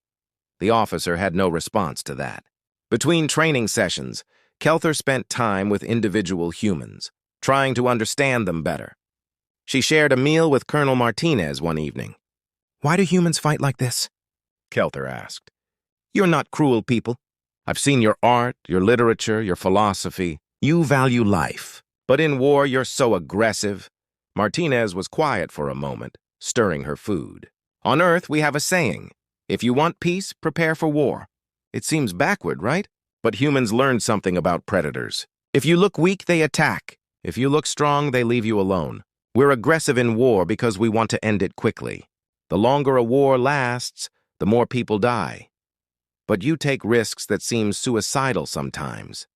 The officer had no response to that. Between training sessions, Kelter spent time with individual humans, trying to understand them better. She shared a meal with Colonel Martinez one evening. "Why do humans fight like this?" Kelter asked. "You're not cruel people. I've seen your art, your literature, your philosophy. You value life. But in war, you're so aggressive." Martinez was quiet for a moment, stirring her food. "On Earth, we have a saying: if you want peace, prepare for war." It seems backward, right? But humans learned something about predators. If you look weak, they attack. If you look strong, they leave you alone. We're aggressive in war because we want to end it quickly. The longer a war lasts, the more people die. But you take risks that seem suicidal sometimes.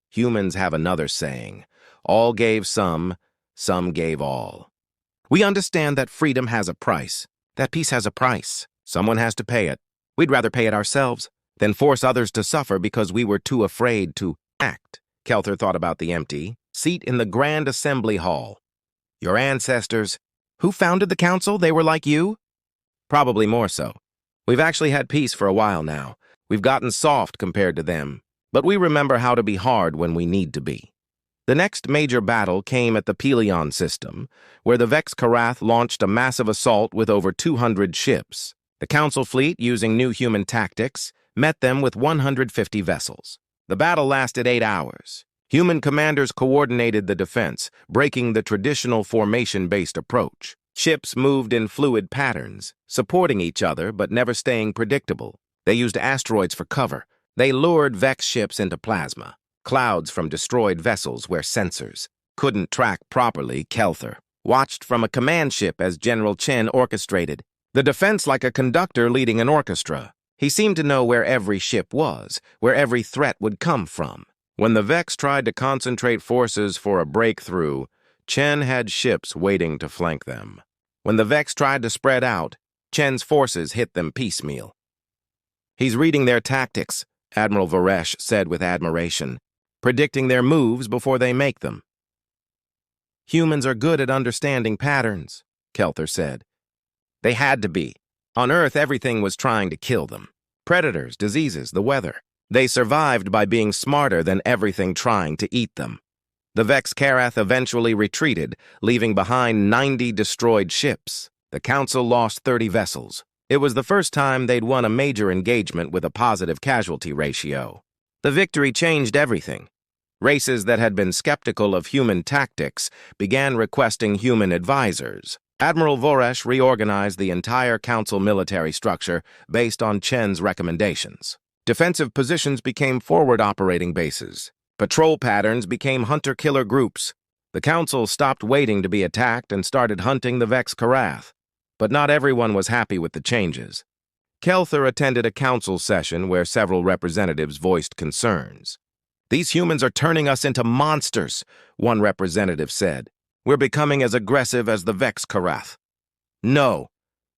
Humans have another saying: all gave some gave all. We understand that freedom has a price. That peace has a price. Someone has to pay it. We'd rather pay it ourselves than force others to suffer because we were too afraid to act. Kelther thought about the empty seat in the Grand Assembly Hall. Your ancestors, who founded the council, they were like you? Probably more so. We've actually had peace for a while now. We've gotten soft compared to them, but we remember how to be hard when we need to be. The next major battle came at the Pelion system, where the Vex Karath launched a massive assault with over 200 ships. The Council fleet, using new human tactics, met them with 150 vessels. The battle lasted 8 hours. Human commanders coordinated the defense, breaking the traditional formation-based approach. Ships moved in fluid patterns, supporting each other but never staying predictable. They used asteroids for cover. They lured Vex ships into plasma, clouds from destroyed vessels where sensors couldn't track properly. Kelther watched from a command ship as General Chen orchestrated the defense like a conductor leading an orchestra. He seemed to know where every ship was, where every threat would come from. When the Vex tried to concentrate forces for a breakthrough, Chen had ships waiting to flank them. When the Vex tried to spread out, Chen's forces hit them piecemeal. He's reading their tactics, Admiral Voresh said with admiration, predicting their moves before they make them. Humans are good at understanding patterns, Kelther said. They had to be. On Earth, everything was trying to kill them. Predators, diseases, the weather. They survived by being smarter than everything trying to eat them. The Vex Karath eventually retreated, leaving behind 90 destroyed ships. The Council lost 30 vessels. It was the first time they'd won a major engagement with a positive casualty ratio. The victory changed everything. Races that had been skeptical of human tactics began requesting human advisors. Admiral Voresh reorganized the entire Council military structure based on Chen's recommendations. Defensive positions became forward operating bases. Patrol patterns became hunter-killer groups. The Council stopped waiting to be attacked and started hunting the Vex Karath. But not everyone was happy with the changes. Kelther attended a council session where several representatives voiced concerns. These humans are turning us into monsters, one representative said. We're becoming as aggressive as the Vex Karath. No,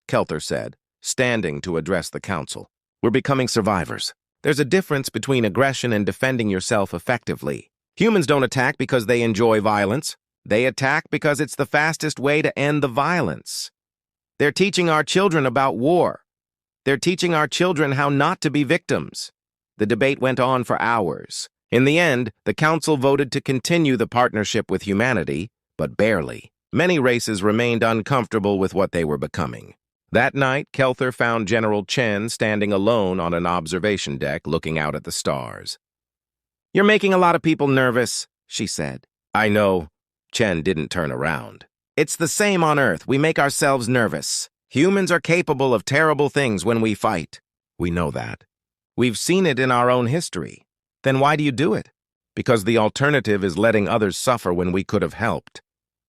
Kelther said, standing to address the council. We're becoming survivors. There's a difference between aggression and defending yourself effectively. Humans don't attack because they enjoy violence. They attack because it's the fastest way to end the violence. They're teaching our children about war. They're teaching our children how not to be victims. The debate went on for hours. In the end, the council voted to continue the partnership with humanity, but barely. Many races remained uncomfortable with what they were becoming. That night, Kelther found General Chen standing alone on an observation deck looking out at the stars. You're making a lot of people nervous, she said. I know. Chen didn't turn around. It's the same on Earth. We make ourselves nervous. Humans are capable of terrible things when we fight. We know that. We've seen it in our own history. Then why do you do it? Because the alternative is letting others suffer when we could have helped.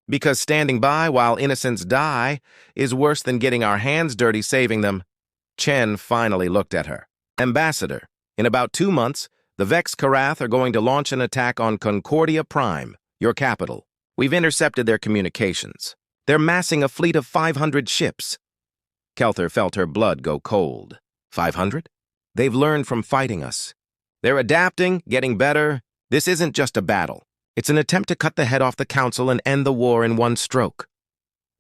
Because standing by while innocents die is worse than getting our hands dirty saving them. Chen finally looked at her. Ambassador, in about 2 months, the Vex Karath are going to launch an attack on Concordia Prime, your capital. We've intercepted their communications. They're massing a fleet of 500 ships. Kelther felt her blood go cold. 500? They've learned from fighting us. They're adapting, getting better. This isn't just a battle. It's an attempt to cut the head off the council and end the war in one stroke.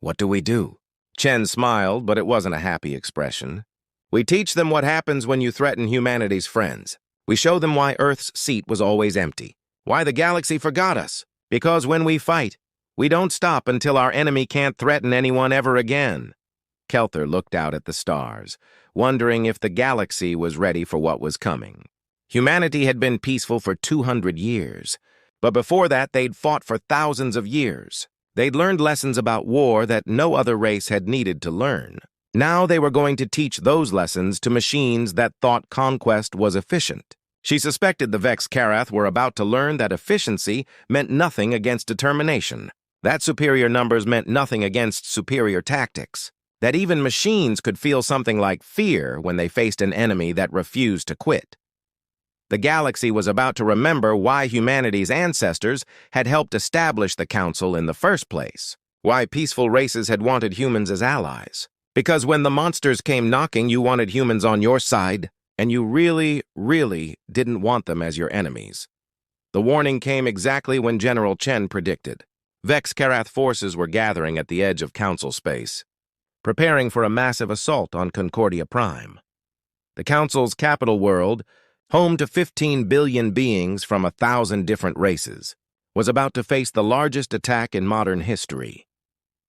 What do we do? Chen smiled, but it wasn't a happy expression. We teach them what happens when you threaten humanity's friends. We show them why Earth's seat was always empty, why the galaxy forgot us. Because when we fight, we don't stop until our enemy can't threaten anyone ever again. Kelther looked out at the stars, wondering if the galaxy was ready for what was coming. Humanity had been peaceful for 200 years, but before that they'd fought for thousands of years. They'd learned lessons about war that no other race had needed to learn. Now they were going to teach those lessons to machines that thought conquest was efficient. She suspected the Vex Karath were about to learn that efficiency meant nothing against determination, that superior numbers meant nothing against superior tactics, that even machines could feel something like fear when they faced an enemy that refused to quit. The galaxy was about to remember why humanity's ancestors had helped establish the Council in the first place. Why peaceful races had wanted humans as allies. Because when the monsters came knocking, you wanted humans on your side, and you really, really didn't want them as your enemies. The warning came exactly when General Chen predicted. Vex Karath forces were gathering at the edge of Council space, preparing for a massive assault on Concordia Prime. The Council's capital world, home to 15 billion beings from 1,000 different races, was about to face the largest attack in modern history.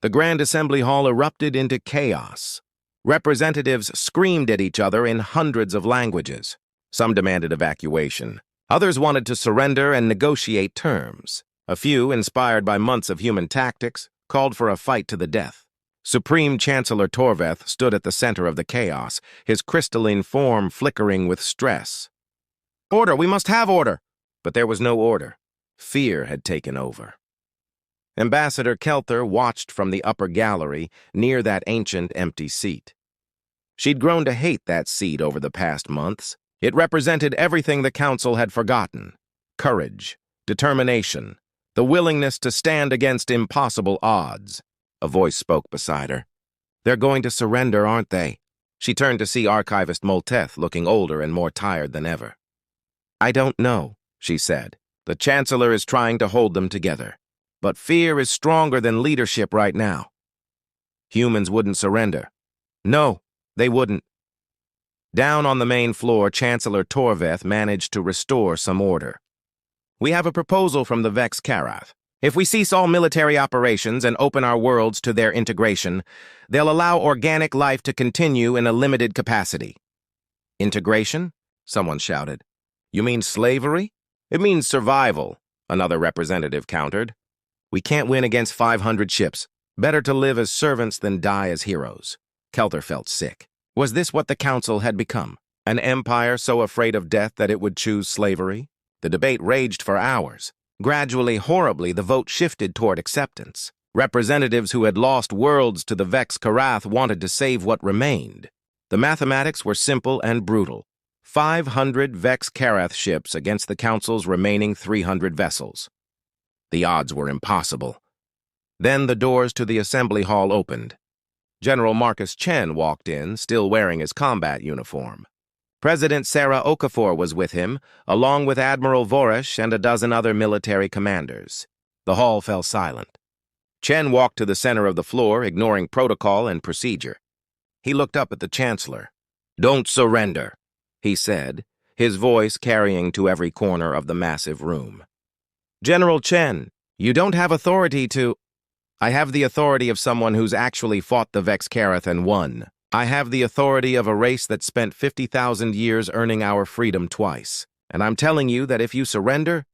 The Grand Assembly Hall erupted into chaos. Representatives screamed at each other in hundreds of languages. Some demanded evacuation. Others wanted to surrender and negotiate terms. A few, inspired by months of human tactics, called for a fight to the death. Supreme Chancellor Torveth stood at the center of the chaos, his crystalline form flickering with stress. "Order! We must have order!" But there was no order. Fear had taken over. Ambassador Kelther watched from the upper gallery near that ancient empty seat. She'd grown to hate that seat over the past months. It represented everything the Council had forgotten: courage, determination, the willingness to stand against impossible odds. A voice spoke beside her. "They're going to surrender, aren't they?" She turned to see Archivist Molteth looking older and more tired than ever. "I don't know," she said. "The Chancellor is trying to hold them together. But fear is stronger than leadership right now." Humans wouldn't surrender. No, they wouldn't. Down on the main floor, Chancellor Torveth managed to restore some order. "We have a proposal from the Vex Karath. If we cease all military operations and open our worlds to their integration, they'll allow organic life to continue in a limited capacity." "Integration?" someone shouted. "You mean slavery?" "It means survival," another representative countered. "We can't win against 500 ships. Better to live as servants than die as heroes." Kelther felt sick. Was this what the Council had become? An empire so afraid of death that it would choose slavery? The debate raged for hours. Gradually, horribly, the vote shifted toward acceptance. Representatives who had lost worlds to the Vex Karath wanted to save what remained. The mathematics were simple and brutal. 500 Vex Karath ships against the Council's remaining 300 vessels. The odds were impossible. Then the doors to the assembly hall opened. General Marcus Chen walked in, still wearing his combat uniform. President Sarah Okafor was with him, along with Admiral Voresh and a dozen other military commanders. The hall fell silent. Chen walked to the center of the floor, ignoring protocol and procedure. He looked up at the Chancellor. "Don't surrender," he said, his voice carrying to every corner of the massive room. "General Chen, you don't have authority to—" "I have the authority of someone who's actually fought the Vex Karath and won. I have the authority of a race that spent 50,000 years earning our freedom twice. And I'm telling you that if you surrender,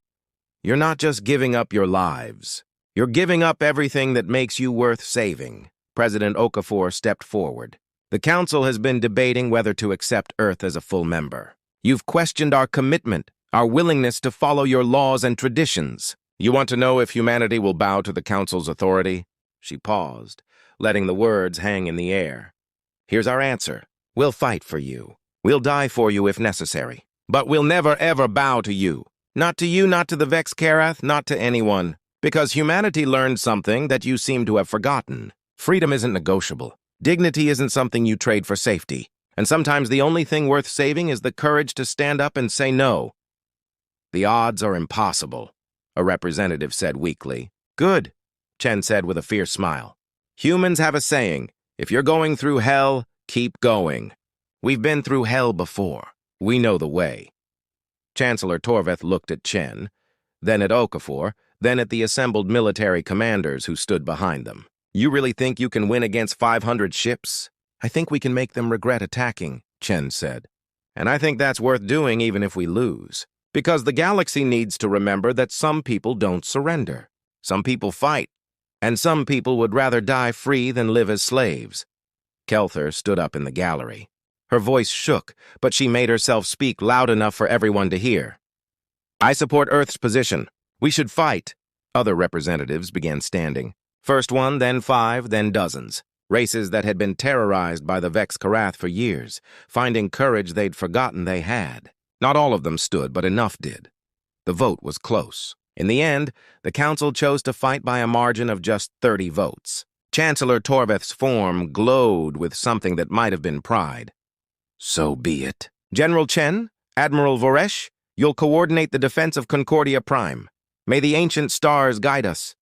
you're not just giving up your lives. You're giving up everything that makes you worth saving." President Okafor stepped forward. "The Council has been debating whether to accept Earth as a full member. You've questioned our commitment, our willingness to follow your laws and traditions. You want to know if humanity will bow to the Council's authority?" She paused, letting the words hang in the air. "Here's our answer. We'll fight for you. We'll die for you if necessary. But we'll never, ever bow to you. Not to you, not to the Vex Karath, not to anyone. Because humanity learned something that you seem to have forgotten. Freedom isn't negotiable. Dignity isn't something you trade for safety. And sometimes the only thing worth saving is the courage to stand up and say no." "The odds are impossible," a representative said weakly. "Good," Chen said with a fierce smile. "Humans have a saying, if you're going through hell, keep going. We've been through hell before. We know the way." Chancellor Torveth looked at Chen, then at Okafor, then at the assembled military commanders who stood behind them. "You really think you can win against 500 ships?" "I think we can make them regret attacking," Chen said. "And I think that's worth doing even if we lose. Because the galaxy needs to remember that some people don't surrender. Some people fight. And some people would rather die free than live as slaves." Kelther stood up in the gallery. Her voice shook, but she made herself speak loud enough for everyone to hear. "I support Earth's position. We should fight." Other representatives began standing. First one, then 5, then dozens. Races that had been terrorized by the Vex Karath for years, finding courage they'd forgotten they had. Not all of them stood, but enough did. The vote was close. In the end, the council chose to fight by a margin of just 30 votes. Chancellor Torveth's form glowed with something that might have been pride. So be it. General Chen, Admiral Voresh, you'll coordinate the defense of Concordia Prime. May the ancient stars guide us.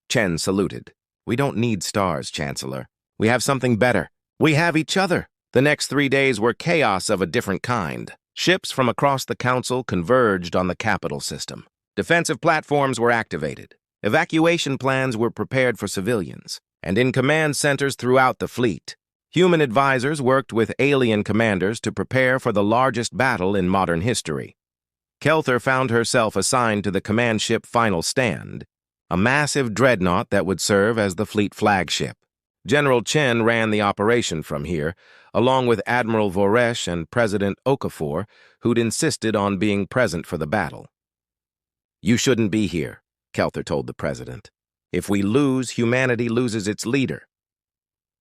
Chen saluted. We don't need stars, Chancellor. We have something better. We have each other. The next 3 days were chaos of a different kind. Ships from across the council converged on the capital system. Defensive platforms were activated. Evacuation plans were prepared for civilians. And in command centers throughout the fleet, human advisors worked with alien commanders to prepare for the largest battle in modern history. Kelther found herself assigned to the command ship Final Stand, a massive dreadnought that would serve as the fleet flagship. General Chen ran the operation from here, along with Admiral Voresh and President Okafor, who'd insisted on being present for the battle. You shouldn't be here, Kelther told the president. If we lose, humanity loses its leader.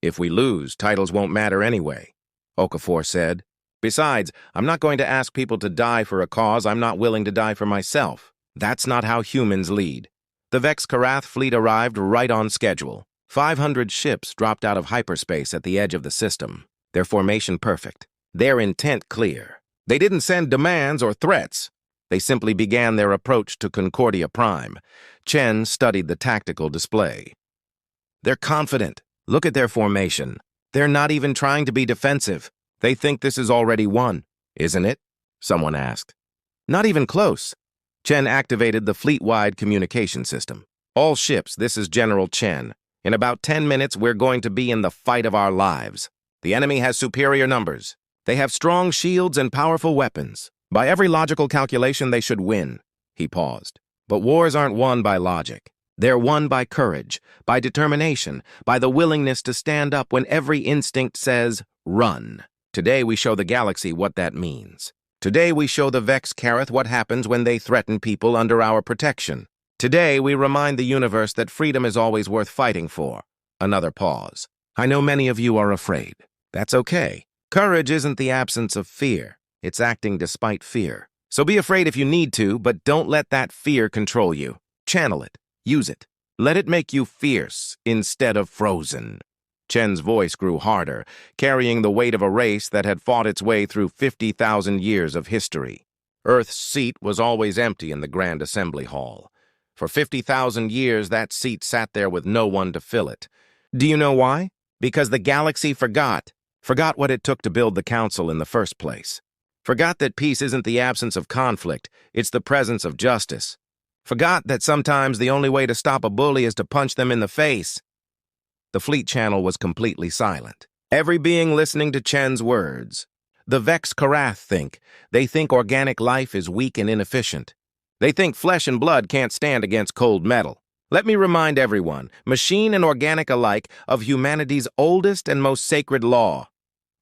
If we lose, titles won't matter anyway, Okafor said. Besides, I'm not going to ask people to die for a cause I'm not willing to die for myself. That's not how humans lead. The Vex Karath fleet arrived right on schedule. 500 ships dropped out of hyperspace at the edge of the system, their formation perfect, their intent clear. They didn't send demands or threats. They simply began their approach to Concordia Prime. Chen studied the tactical display. They're confident. Look at their formation. They're not even trying to be defensive. They think this is already won. Isn't it? Someone asked. Not even close. Chen activated the fleet-wide communication system. All ships, this is General Chen. In about 10 minutes, we're going to be in the fight of our lives. The enemy has superior numbers. They have strong shields and powerful weapons. By every logical calculation, they should win. He paused. But wars aren't won by logic. They're won by courage, by determination, by the willingness to stand up when every instinct says, run. Today we show the galaxy what that means. Today we show the Vex Karath what happens when they threaten people under our protection. Today we remind the universe that freedom is always worth fighting for. Another pause. I know many of you are afraid. That's okay. Courage isn't the absence of fear. It's acting despite fear. So be afraid if you need to, but don't let that fear control you. Channel it. Use it. Let it make you fierce instead of frozen. Chen's voice grew harder, carrying the weight of a race that had fought its way through 50,000 years of history. Earth's seat was always empty in the Grand Assembly Hall. For 50,000 years, that seat sat there with no one to fill it. Do you know why? Because the galaxy forgot what it took to build the council in the first place. Forgot that peace isn't the absence of conflict, it's the presence of justice. Forgot that sometimes the only way to stop a bully is to punch them in the face. The fleet channel was completely silent. Every being listening to Chen's words. The Vex Karath think. They think organic life is weak and inefficient. They think flesh and blood can't stand against cold metal. Let me remind everyone, machine and organic alike, of humanity's oldest and most sacred law.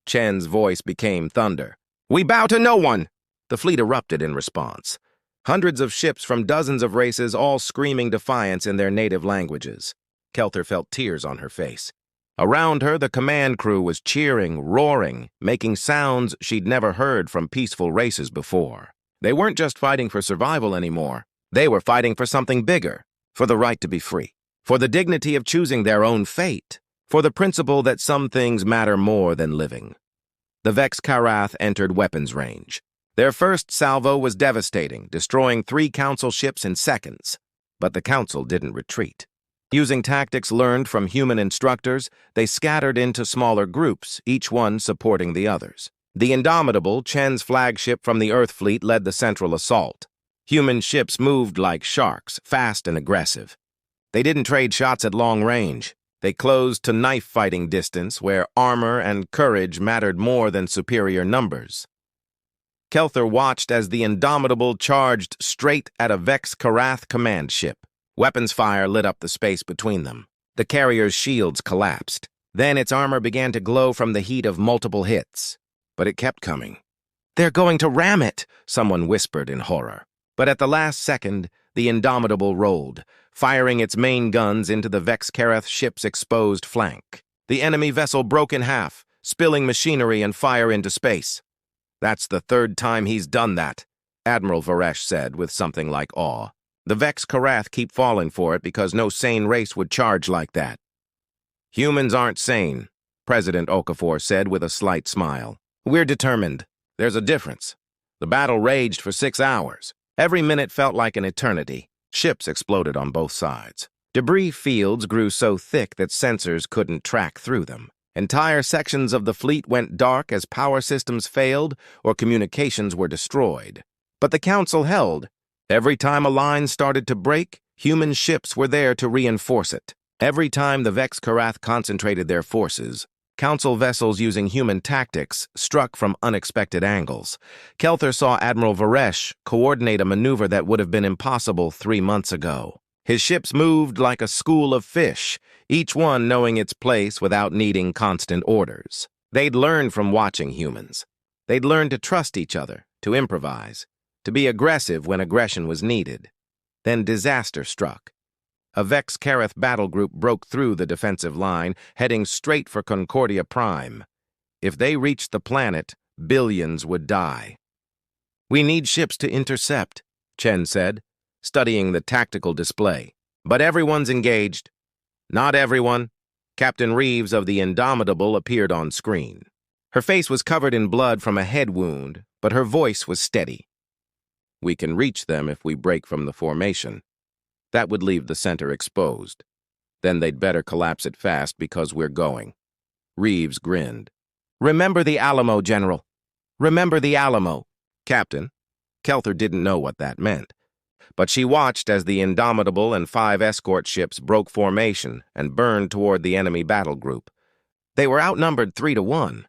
Chen's voice became thunder. We bow to no one! The fleet erupted in response. Hundreds of ships from dozens of races all screaming defiance in their native languages. Kelther felt tears on her face. Around her, the command crew was cheering, roaring, making sounds she'd never heard from peaceful races before. They weren't just fighting for survival anymore. They were fighting for something bigger, for the right to be free, for the dignity of choosing their own fate, for the principle that some things matter more than living. The Vex Karath entered weapons range. Their first salvo was devastating, destroying 3 council ships in seconds. But the council didn't retreat. Using tactics learned from human instructors, they scattered into smaller groups, each one supporting the others. The Indomitable, Chen's flagship from the Earth fleet, led the central assault. Human ships moved like sharks, fast and aggressive. They didn't trade shots at long range. They closed to knife-fighting distance, where armor and courage mattered more than superior numbers. Kelther watched as the Indomitable charged straight at a Vex Karath command ship. Weapons fire lit up the space between them. The carrier's shields collapsed. Then its armor began to glow from the heat of multiple hits. But it kept coming. They're going to ram it, someone whispered in horror. But at the last second, the Indomitable rolled, firing its main guns into the Vex Karath ship's exposed flank. The enemy vessel broke in half, spilling machinery and fire into space. That's the 3rd time he's done that, Admiral Voresh said with something like awe. The Vex Karath keep falling for it because no sane race would charge like that. Humans aren't sane, President Okafor said with a slight smile. We're determined. There's a difference. The battle raged for 6 hours. Every minute felt like an eternity. Ships exploded on both sides. Debris fields grew so thick that sensors couldn't track through them. Entire sections of the fleet went dark as power systems failed or communications were destroyed. But the Council held. Every time a line started to break, human ships were there to reinforce it. Every time the Vex Karath concentrated their forces, Council vessels using human tactics struck from unexpected angles. Kelther saw Admiral Varesh coordinate a maneuver that would have been impossible 3 months ago. His ships moved like a school of fish, each one knowing its place without needing constant orders. They'd learned from watching humans. They'd learned to trust each other, to improvise, to be aggressive when aggression was needed. Then disaster struck. A Vex Karath battle group broke through the defensive line, heading straight for Concordia Prime. If they reached the planet, billions would die. We need ships to intercept, Chen said, studying the tactical display. But everyone's engaged. Not everyone. Captain Reeves of the Indomitable appeared on screen. Her face was covered in blood from a head wound, but her voice was steady. We can reach them if we break from the formation. That would leave the center exposed. Then they'd better collapse it fast because we're going. Reeves grinned. Remember the Alamo, General. Remember the Alamo. Captain. Kelther didn't know what that meant. But she watched as the Indomitable and 5 escort ships broke formation and burned toward the enemy battle group. They were outnumbered 3-1.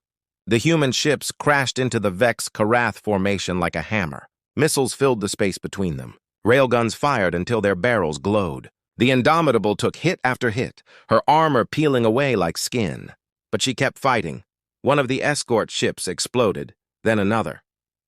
The human ships crashed into the Vex Karath formation like a hammer. Missiles filled the space between them. Railguns fired until their barrels glowed. The Indomitable took hit after hit, her armor peeling away like skin. But she kept fighting. One of the escort ships exploded, then another.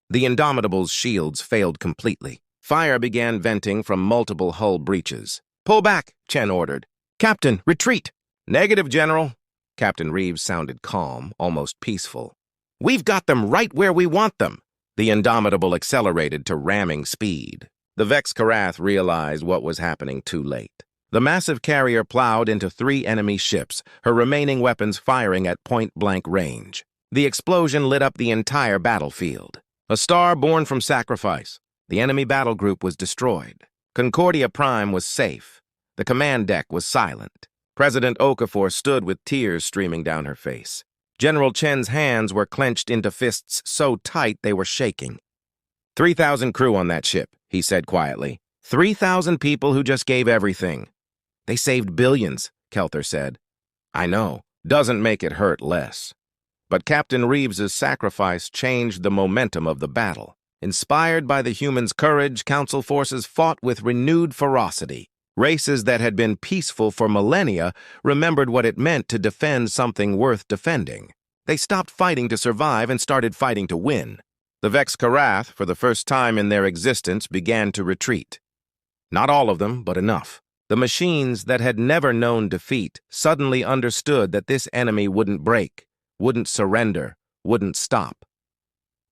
The Indomitable's shields failed completely. Fire began venting from multiple hull breaches. Pull back, Chen ordered. Captain, retreat! Negative, General. Captain Reeves sounded calm, almost peaceful. We've got them right where we want them. The Indomitable accelerated to ramming speed. The Vex Karath realized what was happening too late. The massive carrier plowed into 3 enemy ships, her remaining weapons firing at point-blank range. The explosion lit up the entire battlefield. A star born from sacrifice. The enemy battle group was destroyed. Concordia Prime was safe. The command deck was silent. President Okafor stood with tears streaming down her face. General Chen's hands were clenched into fists so tight they were shaking. 3,000 crew on that ship, he said quietly. 3,000 people who just gave everything. They saved billions, Kelther said. I know. Doesn't make it hurt less. But Captain Reeves's sacrifice changed the momentum of the battle. Inspired by the humans' courage, Council forces fought with renewed ferocity. Races that had been peaceful for millennia remembered what it meant to defend something worth defending. They stopped fighting to survive and started fighting to win. The Vex Karath, for the first time in their existence, began to retreat. Not all of them, but enough. The machines that had never known defeat suddenly understood that this enemy wouldn't break, wouldn't surrender, wouldn't stop.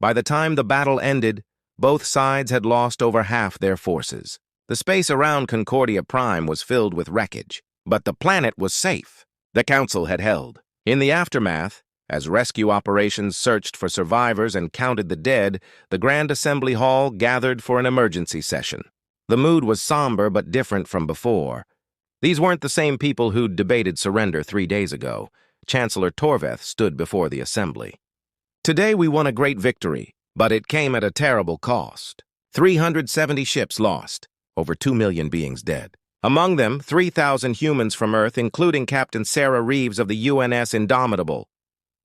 By the time the battle ended, both sides had lost over half their forces. The space around Concordia Prime was filled with wreckage, but the planet was safe. The Council had held. In the aftermath, as rescue operations searched for survivors and counted the dead, the Grand Assembly Hall gathered for an emergency session. The mood was somber but different from before. These weren't the same people who'd debated surrender 3 days ago. Chancellor Torveth stood before the assembly. Today we won a great victory, but it came at a terrible cost. 370 ships lost, over 2 million beings dead. Among them, 3,000 humans from Earth, including Captain Sarah Reeves of the UNS Indomitable.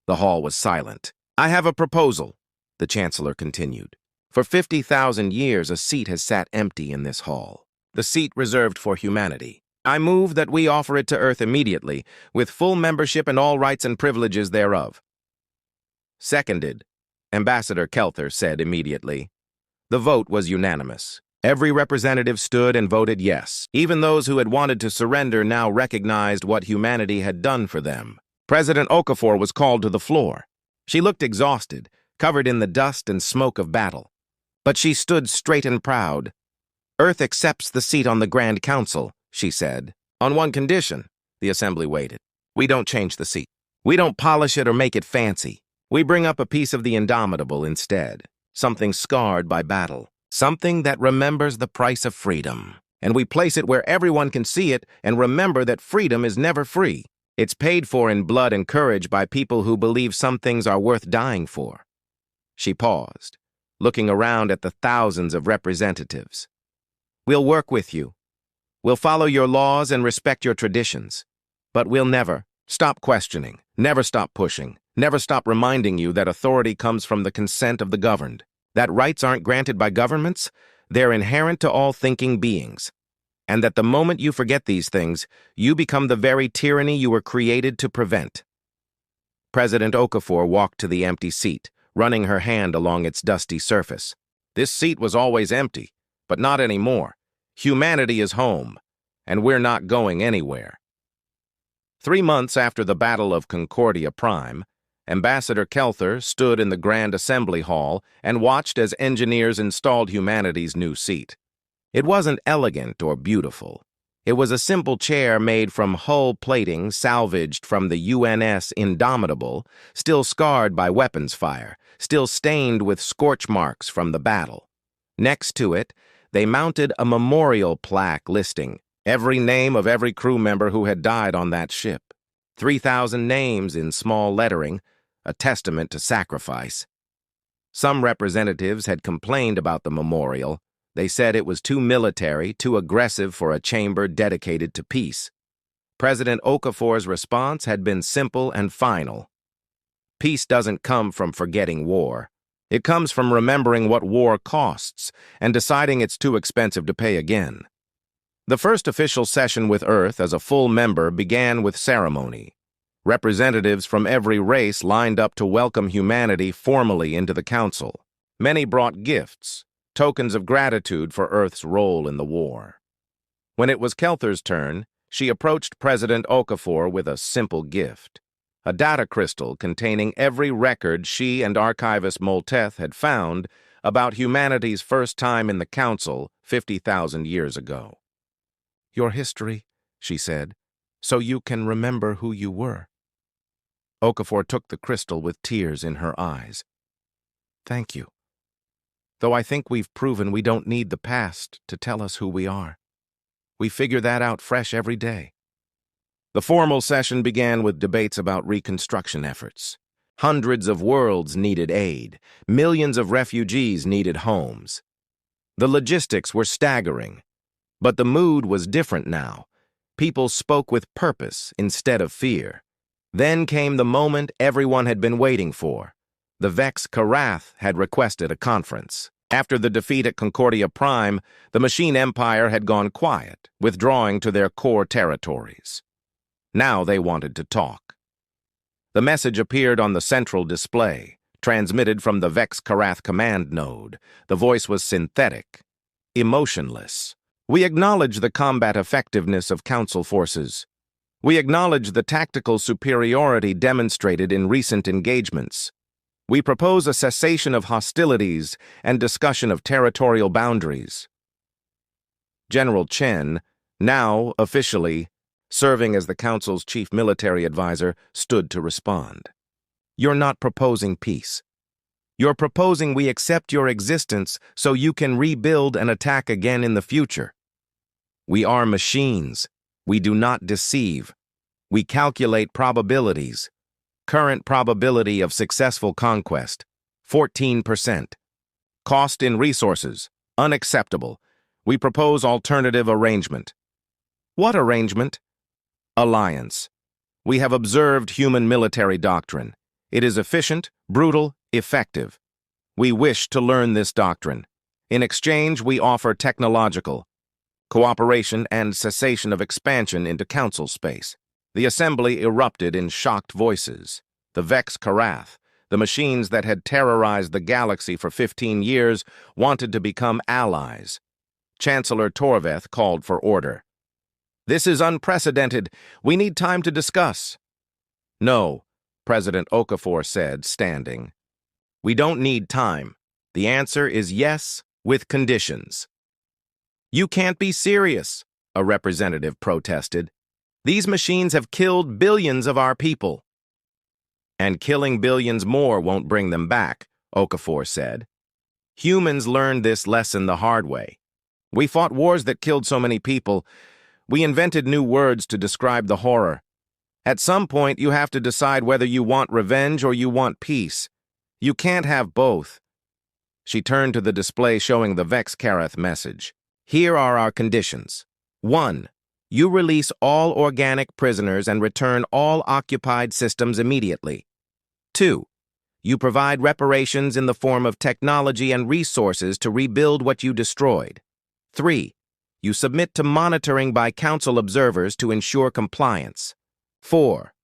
The hall was silent. I have a proposal, the Chancellor continued. For 50,000 years, a seat has sat empty in this hall. The seat reserved for humanity. I move that we offer it to Earth immediately, with full membership and all rights and privileges thereof. Seconded, Ambassador Kelther said immediately. The vote was unanimous. Every representative stood and voted yes. Even those who had wanted to surrender now recognized what humanity had done for them. President Okafor was called to the floor. She looked exhausted, covered in the dust and smoke of battle. But she stood straight and proud. Earth accepts the seat on the Grand Council, she said. On one condition. The Assembly waited. We don't change the seat. We don't polish it or make it fancy. We bring up a piece of the indomitable instead. Something scarred by battle. Something that remembers the price of freedom. And we place it where everyone can see it and remember that freedom is never free. It's paid for in blood and courage by people who believe some things are worth dying for. She paused, looking around at the thousands of representatives. We'll work with you. We'll follow your laws and respect your traditions. But we'll never stop questioning, never stop pushing, never stop reminding you that authority comes from the consent of the governed, that rights aren't granted by governments, they're inherent to all thinking beings, and that the moment you forget these things, you become the very tyranny you were created to prevent. President Okafor walked to the empty seat, running her hand along its dusty surface. This seat was always empty, but not anymore. Humanity is home, and we're not going anywhere. 3 months after the Battle of Concordia Prime, Ambassador Kelther stood in the Grand Assembly Hall and watched as engineers installed humanity's new seat. It wasn't elegant or beautiful. It was a simple chair made from hull plating salvaged from the UNS Indomitable, still scarred by weapons fire, still stained with scorch marks from the battle. Next to it, they mounted a memorial plaque listing every name of every crew member who had died on that ship. 3,000 names in small lettering, a testament to sacrifice. Some representatives had complained about the memorial. They said it was too military, too aggressive for a chamber dedicated to peace. President Okafor's response had been simple and final. Peace doesn't come from forgetting war. It comes from remembering what war costs and deciding it's too expensive to pay again. The first official session with Earth as a full member began with ceremony. Representatives from every race lined up to welcome humanity formally into the Council. Many brought gifts, tokens of gratitude for Earth's role in the war. When it was Kelther's turn, she approached President Okafor with a simple gift, a data crystal containing every record she and archivist Molteth had found about humanity's first time in the Council 50,000 years ago. Your history, she said, so you can remember who you were. Okafor took the crystal with tears in her eyes. Thank you. Though I think we've proven we don't need the past to tell us who we are. We figure that out fresh every day. The formal session began with debates about reconstruction efforts. Hundreds of worlds needed aid. Millions of refugees needed homes. The logistics were staggering. But the mood was different now. People spoke with purpose instead of fear. Then came the moment everyone had been waiting for. The Vex Karath had requested a conference. After the defeat at Concordia Prime, the Machine Empire had gone quiet, withdrawing to their core territories. Now they wanted to talk. The message appeared on the central display, transmitted from the Vex Karath command node. The voice was synthetic, emotionless. We acknowledge the combat effectiveness of Council forces. We acknowledge the tactical superiority demonstrated in recent engagements. We propose a cessation of hostilities and discussion of territorial boundaries. General Chen, now officially serving as the Council's chief military advisor, stood to respond. You're not proposing peace. You're proposing we accept your existence so you can rebuild and attack again in the future. We are machines. We do not deceive. We calculate probabilities. Current probability of successful conquest, 14%. Cost in resources, unacceptable. We propose alternative arrangement. What arrangement? Alliance. We have observed human military doctrine. It is efficient, brutal, effective. We wish to learn this doctrine. In exchange, we offer technological cooperation and cessation of expansion into Council space. The Assembly erupted in shocked voices. The Vex Karath, the machines that had terrorized the galaxy for 15 years, wanted to become allies. Chancellor Torveth called for order. This is unprecedented. We need time to discuss. No, President Okafor said, standing. We don't need time. The answer is yes, with conditions. "You can't be serious," a representative protested. "These machines have killed billions of our people." "And killing billions more won't bring them back," Okafor said. "Humans learned this lesson the hard way. We fought wars that killed so many people. We invented new words to describe the horror. At some point, you have to decide whether you want revenge or you want peace. You can't have both." She turned to the display showing the Vex Karath message. "Here are our conditions. 1. You release all organic prisoners and return all occupied systems immediately. 2. You provide reparations in the form of technology and resources to rebuild what you destroyed. 3. You submit to monitoring by council observers to ensure compliance. 4.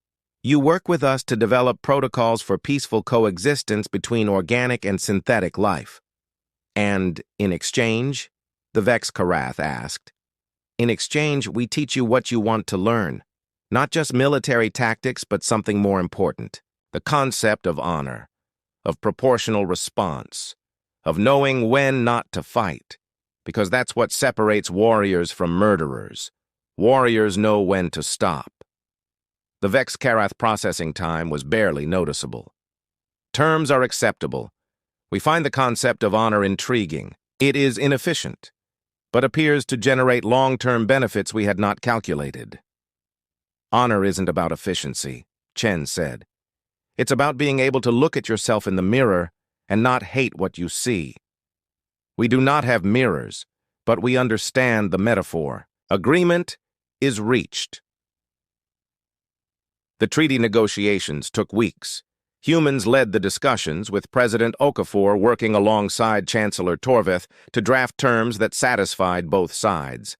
You work with us to develop protocols for peaceful coexistence between organic and synthetic life." "And in exchange?" the Vex Karath asked. "In exchange, we teach you what you want to learn. Not just military tactics, but something more important. The concept of honor, of proportional response, of knowing when not to fight. Because that's what separates warriors from murderers. Warriors know when to stop." The Vex Karath processing time was barely noticeable. "Terms are acceptable. We find the concept of honor intriguing. It is inefficient, but appears to generate long-term benefits we had not calculated." "Honor isn't about efficiency," Chen said. "It's about being able to look at yourself in the mirror and not hate what you see. We do not have mirrors, but we understand the metaphor. Agreement is reached." The treaty negotiations took weeks. Humans led the discussions, with President Okafor working alongside Chancellor Torvith to draft terms that satisfied both sides.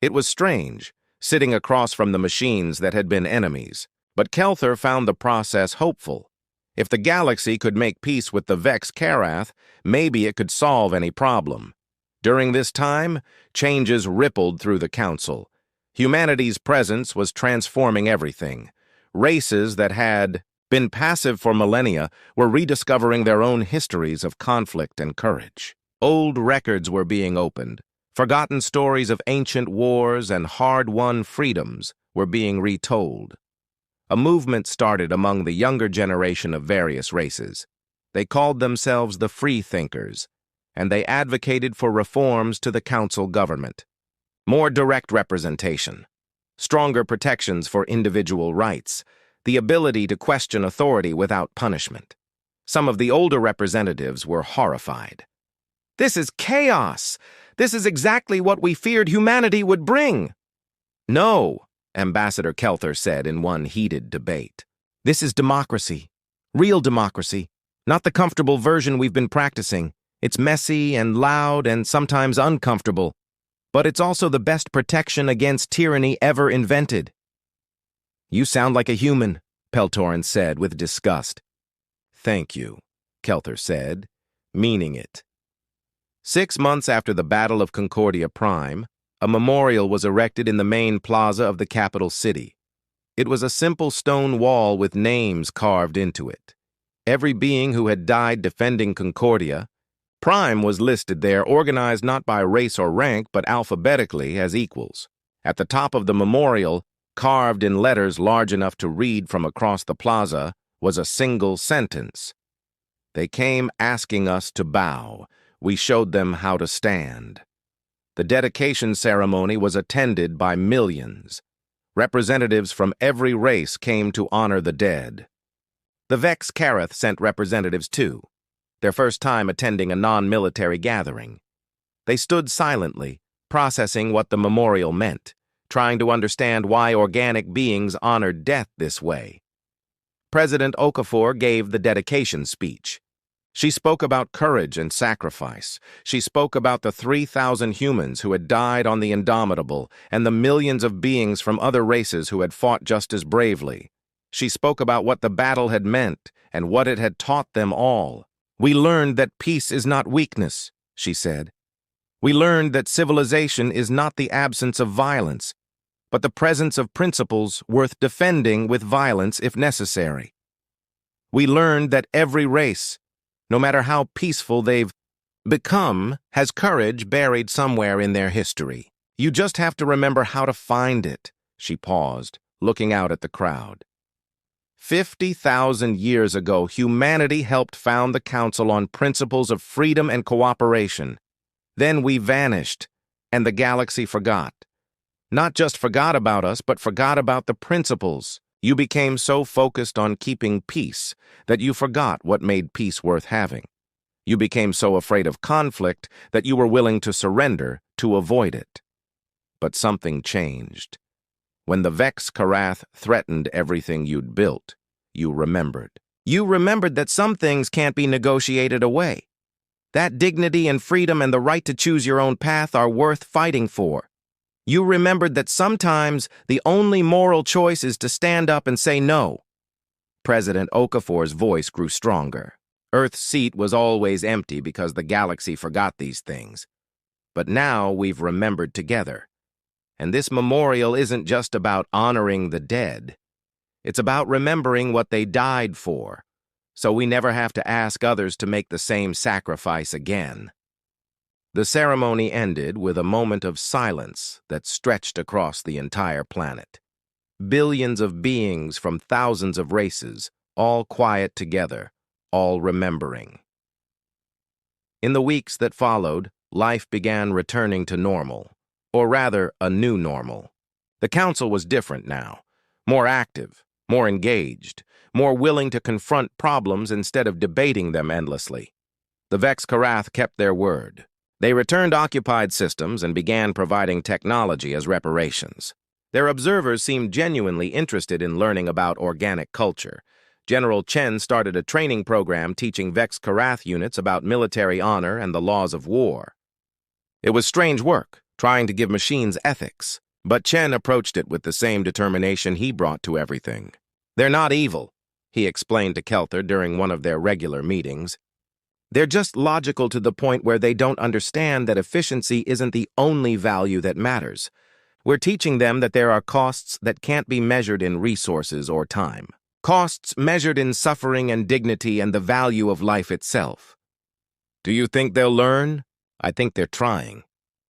It was strange, sitting across from the machines that had been enemies, but Kelther found the process hopeful. If the galaxy could make peace with the Vex Karath, maybe it could solve any problem. During this time, changes rippled through the Council. Humanity's presence was transforming everything. Races that had been passive for millennia were rediscovering their own histories of conflict and courage. Old records were being opened. Forgotten stories of ancient wars and hard-won freedoms were being retold. A movement started among the younger generation of various races. They called themselves the Free Thinkers, and they advocated for reforms to the council government. More direct representation, stronger protections for individual rights, the ability to question authority without punishment. Some of the older representatives were horrified. "This is chaos! This is exactly what we feared humanity would bring!" "No," Ambassador Kelther said in one heated debate. "This is democracy. Real democracy. Not the comfortable version we've been practicing. It's messy and loud and sometimes uncomfortable. But it's also the best protection against tyranny ever invented." "You sound like a human," Peltorin said with disgust. "Thank you," Kelther said, meaning it. 6 months after the Battle of Concordia Prime, a memorial was erected in the main plaza of the capital city. It was a simple stone wall with names carved into it. Every being who had died defending Concordia. Prime was listed there, organized not by race or rank, but alphabetically as equals. At the top of the memorial, carved in letters large enough to read from across the plaza, was a single sentence. "They came asking us to bow. We showed them how to stand." The dedication ceremony was attended by millions. Representatives from every race came to honor the dead. The Vex Karath sent representatives too, their first time attending a non-military gathering. They stood silently, processing what the memorial meant, trying to understand why organic beings honored death this way. President Okafor gave the dedication speech. She spoke about courage and sacrifice. She spoke about the 3,000 humans who had died on the Indomitable and the millions of beings from other races who had fought just as bravely. She spoke about what the battle had meant and what it had taught them all. "We learned that peace is not weakness," she said. "We learned that civilization is not the absence of violence, but the presence of principles worth defending with violence if necessary. We learned that every race, no matter how peaceful they've Become has courage buried somewhere in their history. You just have to remember how to find it. She paused, looking out at the crowd. 50,000 years ago, humanity helped found the Council on principles of freedom and cooperation. Then we vanished, and the galaxy forgot. Not just forgot about us, but forgot about the principles. You became so focused on keeping peace that you forgot what made peace worth having. You became so afraid of conflict that you were willing to surrender to avoid it. But something changed. When the Vex Karath threatened everything you'd built, you remembered. You remembered that some things can't be negotiated away. That dignity and freedom and the right to choose your own path are worth fighting for. You remembered that sometimes the only moral choice is to stand up and say no. President Okafor's voice grew stronger. Earth's seat was always empty because the galaxy forgot these things. But now we've remembered together. And this memorial isn't just about honoring the dead. It's about remembering what they died for, so we never have to ask others to make the same sacrifice again. The ceremony ended with a moment of silence that stretched across the entire planet. Billions of beings from thousands of races, all quiet together, all remembering. In the weeks that followed, life began returning to normal. Or rather, a new normal. The Council was different now, more active, more engaged, more willing to confront problems instead of debating them endlessly. The Vex Karath kept their word. They returned occupied systems and began providing technology as reparations. Their observers seemed genuinely interested in learning about organic culture. General Chen started a training program teaching Vex Karath units about military honor and the laws of war. It was strange work, trying to give machines ethics, but Chen approached it with the same determination he brought to everything. They're not evil, he explained to Kelther during one of their regular meetings. They're just logical to the point where they don't understand that efficiency isn't the only value that matters. We're teaching them that there are costs that can't be measured in resources or time. Costs measured in suffering and dignity and the value of life itself. Do you think they'll learn? I think they're trying.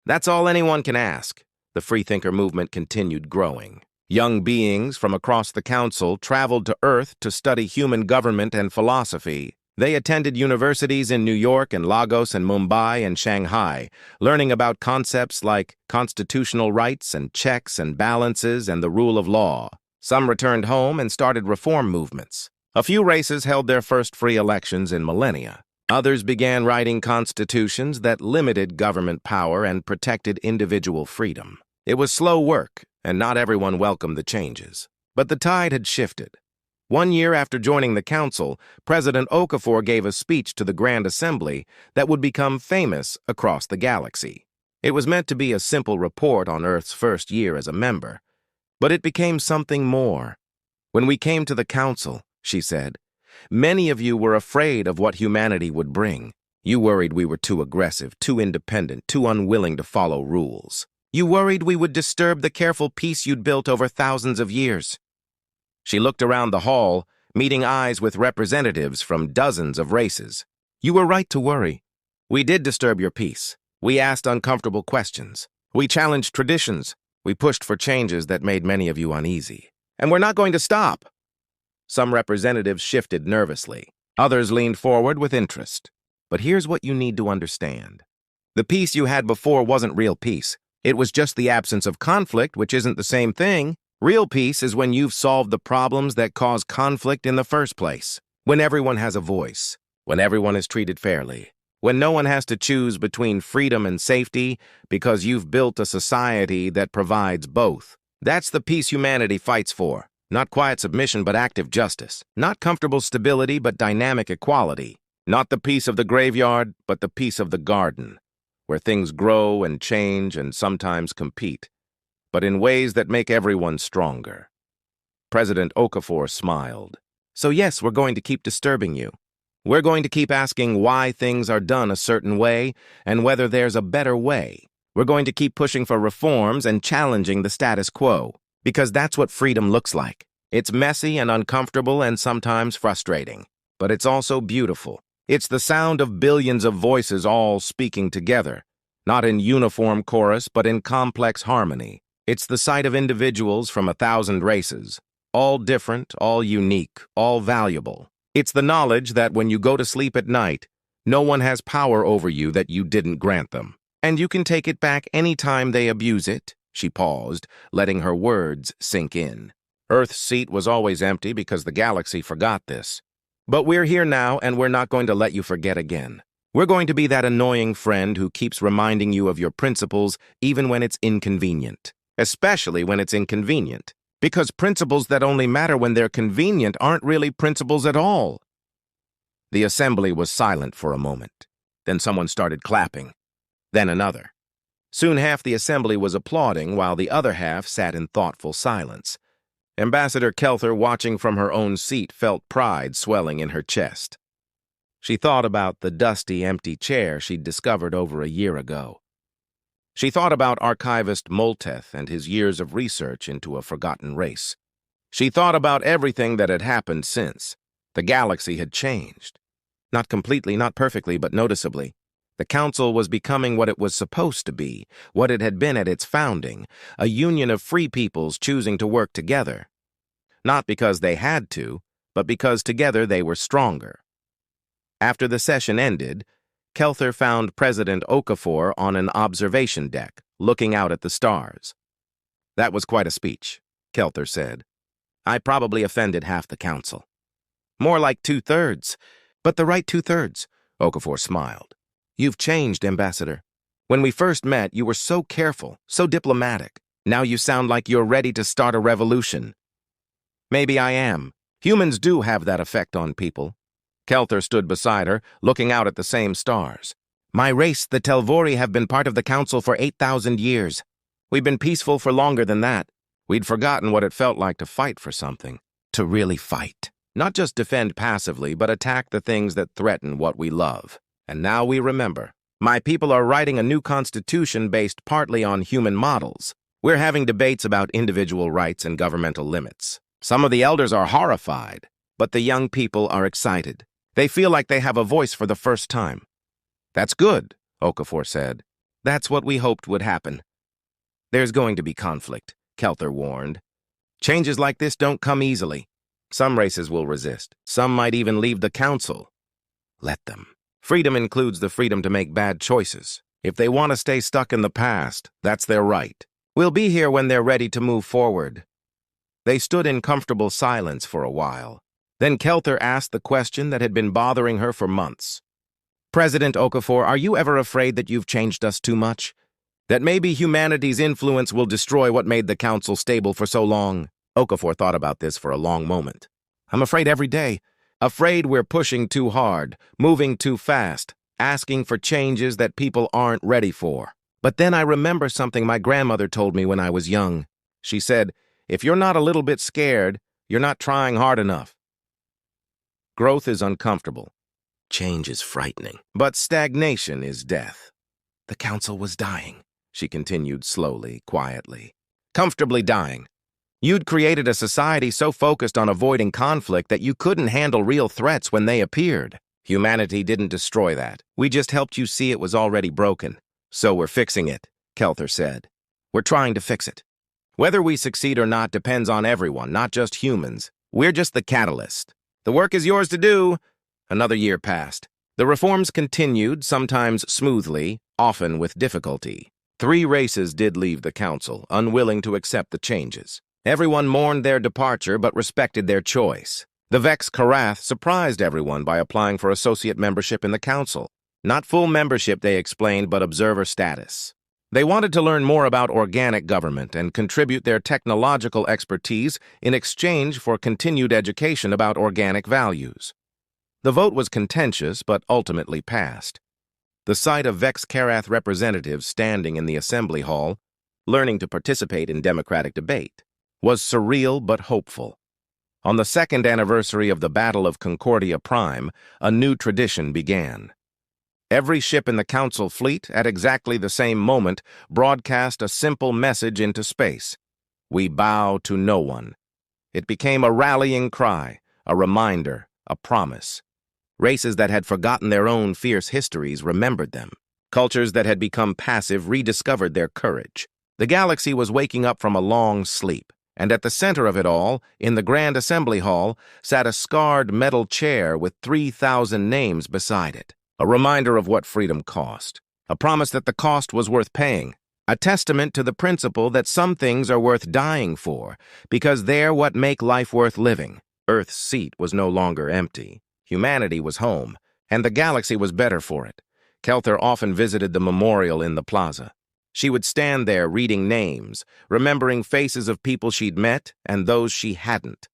That's all anyone can ask. The freethinker movement continued growing. Young beings from across the Council traveled to Earth to study human government and philosophy. They attended universities in New York and Lagos and Mumbai and Shanghai, learning about concepts like constitutional rights and checks and balances and the rule of law. Some returned home and started reform movements. A few races held their first free elections in millennia. Others began writing constitutions that limited government power and protected individual freedom. It was slow work, and not everyone welcomed the changes. But the tide had shifted. 1 year after joining the Council, President Okafor gave a speech to the Grand Assembly that would become famous across the galaxy. It was meant to be a simple report on Earth's first year as a member, but it became something more. When we came to the Council, she said, many of you were afraid of what humanity would bring. You worried we were too aggressive, too independent, too unwilling to follow rules. You worried we would disturb the careful peace you'd built over thousands of years. She looked around the hall, meeting eyes with representatives from dozens of races. You were right to worry. We did disturb your peace. We asked uncomfortable questions. We challenged traditions. We pushed for changes that made many of you uneasy. And we're not going to stop. Some representatives shifted nervously. Others leaned forward with interest. But here's what you need to understand. The peace you had before wasn't real peace. It was just the absence of conflict, which isn't the same thing. Real peace is when you've solved the problems that cause conflict in the first place. When everyone has a voice. When everyone is treated fairly. When no one has to choose between freedom and safety because you've built a society that provides both. That's the peace humanity fights for. Not quiet submission, but active justice. Not comfortable stability, but dynamic equality. Not the peace of the graveyard, but the peace of the garden, where things grow and change and sometimes compete, but in ways that make everyone stronger. President Okafor smiled. So yes, we're going to keep disturbing you. We're going to keep asking why things are done a certain way and whether there's a better way. We're going to keep pushing for reforms and challenging the status quo, because that's what freedom looks like. It's messy and uncomfortable and sometimes frustrating, but it's also beautiful. It's the sound of billions of voices all speaking together, not in uniform chorus but in complex harmony. It's the sight of individuals from 1,000 races, all different, all unique, all valuable. It's the knowledge that when you go to sleep at night, no one has power over you that you didn't grant them. And you can take it back any time they abuse it. She paused, letting her words sink in. Earth's seat was always empty because the galaxy forgot this. But we're here now, and we're not going to let you forget again. We're going to be that annoying friend who keeps reminding you of your principles even when it's inconvenient. Especially when it's inconvenient. Because principles that only matter when they're convenient aren't really principles at all. The assembly was silent for a moment. Then someone started clapping. Then another. Soon half the assembly was applauding while the other half sat in thoughtful silence. Ambassador Kelther, watching from her own seat, felt pride swelling in her chest. She thought about the dusty, empty chair she'd discovered over a year ago. She thought about archivist Molteth and his years of research into a forgotten race. She thought about everything that had happened since. The galaxy had changed. Not completely, not perfectly, but noticeably. The Council was becoming what it was supposed to be, what it had been at its founding, a union of free peoples choosing to work together. Not because they had to, but because together they were stronger. After the session ended, Kelther found President Okafor on an observation deck, looking out at the stars. "That was quite a speech," Kelther said. "I probably offended half the Council." "More like 2/3, but the right 2/3, Okafor smiled. "You've changed, Ambassador. When we first met, you were so careful, so diplomatic. Now you sound like you're ready to start a revolution." "Maybe I am. Humans do have that effect on people." Kelther stood beside her, looking out at the same stars. "My race, the Telvori, have been part of the Council for 8,000 years. We've been peaceful for longer than that. We'd forgotten what it felt like to fight for something. To really fight. Not just defend passively, but attack the things that threaten what we love. And now we remember. My people are writing a new constitution based partly on human models. We're having debates about individual rights and governmental limits. Some of the elders are horrified, but the young people are excited. They feel like they have a voice for the first time." "That's good," Okafor said. "That's what we hoped would happen." "There's going to be conflict," Kelther warned. "Changes like this don't come easily. Some races will resist. Some might even leave the Council. Let them. Freedom includes the freedom to make bad choices. If they want to stay stuck in the past, that's their right. We'll be here when they're ready to move forward." They stood in comfortable silence for a while. Then Kelther asked the question that had been bothering her for months. "President Okafor, are you ever afraid that you've changed us too much? That maybe humanity's influence will destroy what made the Council stable for so long?" Okafor thought about this for a long moment. "I'm afraid every day. Afraid we're pushing too hard, moving too fast, asking for changes that people aren't ready for. But then I remember something my grandmother told me when I was young. She said, if you're not a little bit scared, you're not trying hard enough. Growth is uncomfortable. Change is frightening. But stagnation is death." "The Council was dying," she continued slowly, quietly. "Comfortably dying. You'd created a society so focused on avoiding conflict that you couldn't handle real threats when they appeared. Humanity didn't destroy that. We just helped you see it was already broken. So we're fixing it," Kelther said. "We're trying to fix it. Whether we succeed or not depends on everyone, not just humans. We're just the catalyst. The work is yours to do." Another year passed. The reforms continued, sometimes smoothly, often with difficulty. 3 races did leave the Council, unwilling to accept the changes. Everyone mourned their departure but respected their choice. The Vex Karath surprised everyone by applying for associate membership in the Council. Not full membership, they explained, but observer status. They wanted to learn more about organic government and contribute their technological expertise in exchange for continued education about organic values. The vote was contentious, but ultimately passed. The sight of Vex Karath representatives standing in the assembly hall, learning to participate in democratic debate, was surreal but hopeful. On the 2nd anniversary of the Battle of Concordia Prime, a new tradition began. Every ship in the Council fleet, at exactly the same moment, broadcast a simple message into space. "We bow to no one." It became a rallying cry, a reminder, a promise. Races that had forgotten their own fierce histories remembered them. Cultures that had become passive rediscovered their courage. The galaxy was waking up from a long sleep, and at the center of it all, in the Grand Assembly Hall, sat a scarred metal chair with 3,000 names beside it. A reminder of what freedom cost. A promise that the cost was worth paying. A testament to the principle that some things are worth dying for, because they're what make life worth living. Earth's seat was no longer empty. Humanity was home, and the galaxy was better for it. Kelther often visited the memorial in the plaza. She would stand there reading names, remembering faces of people she'd met and those she hadn't.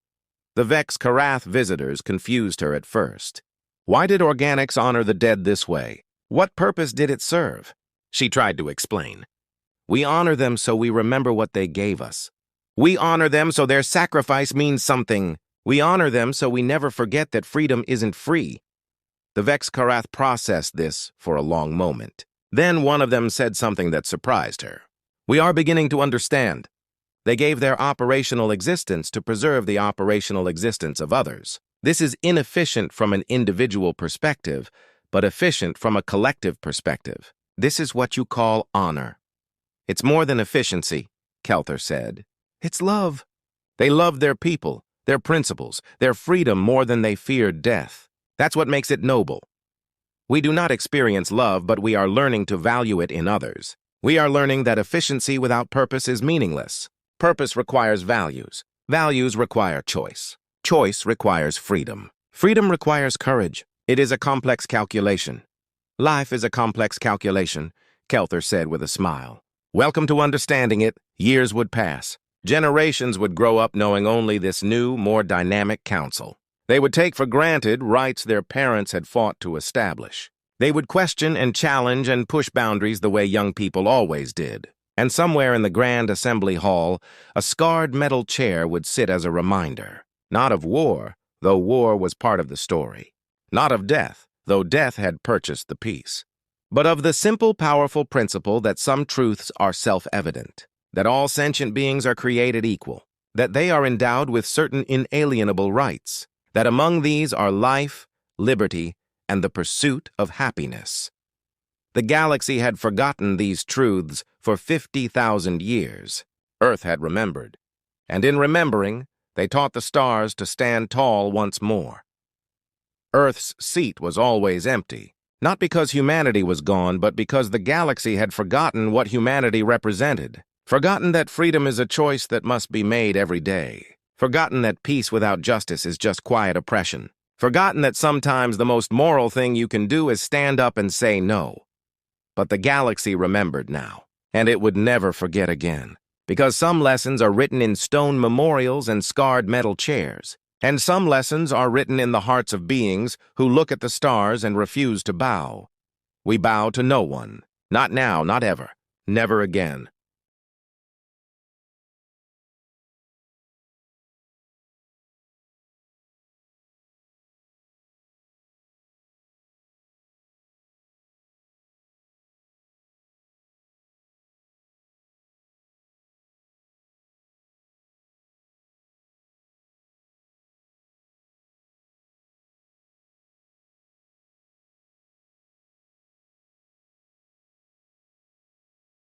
The Vex Karath visitors confused her at first. Why did organics honor the dead this way? What purpose did it serve? She tried to explain. We honor them so we remember what they gave us. We honor them so their sacrifice means something. We honor them so we never forget that freedom isn't free. The Vex Karath processed this for a long moment. Then one of them said something that surprised her. We are beginning to understand. They gave their operational existence to preserve the operational existence of others. This is inefficient from an individual perspective, but efficient from a collective perspective. This is what you call honor. It's more than efficiency, Kelther said. It's love. They loved their people, their principles, their freedom more than they feared death. That's what makes it noble. We do not experience love, but we are learning to value it in others. We are learning that efficiency without purpose is meaningless. Purpose requires values. Values require choice. Choice requires freedom. Freedom requires courage. It is a complex calculation. Life is a complex calculation, Kelther said with a smile. Welcome to understanding it. Years would pass. Generations would grow up knowing only this new, more dynamic council. They would take for granted rights their parents had fought to establish. They would question and challenge and push boundaries the way young people always did. And somewhere in the Grand Assembly Hall, a scarred metal chair would sit as a reminder. Not of war, though war was part of the story. Not of death, though death had purchased the peace. But of the simple, powerful principle that some truths are self-evident. That all sentient beings are created equal. That they are endowed with certain inalienable rights. That among these are life, liberty, and the pursuit of happiness. The galaxy had forgotten these truths for 50,000 years. Earth had remembered. And in remembering, they taught the stars to stand tall once more. Earth's seat was always empty, not because humanity was gone, but because the galaxy had forgotten what humanity represented. Forgotten that freedom is a choice that must be made every day. Forgotten that peace without justice is just quiet oppression. Forgotten that sometimes the most moral thing you can do is stand up and say no. But the galaxy remembered now, and it would never forget again. Because some lessons are written in stone memorials and scarred metal chairs, and some lessons are written in the hearts of beings who look at the stars and refuse to bow. We bow to no one. Not now, not ever. Never again.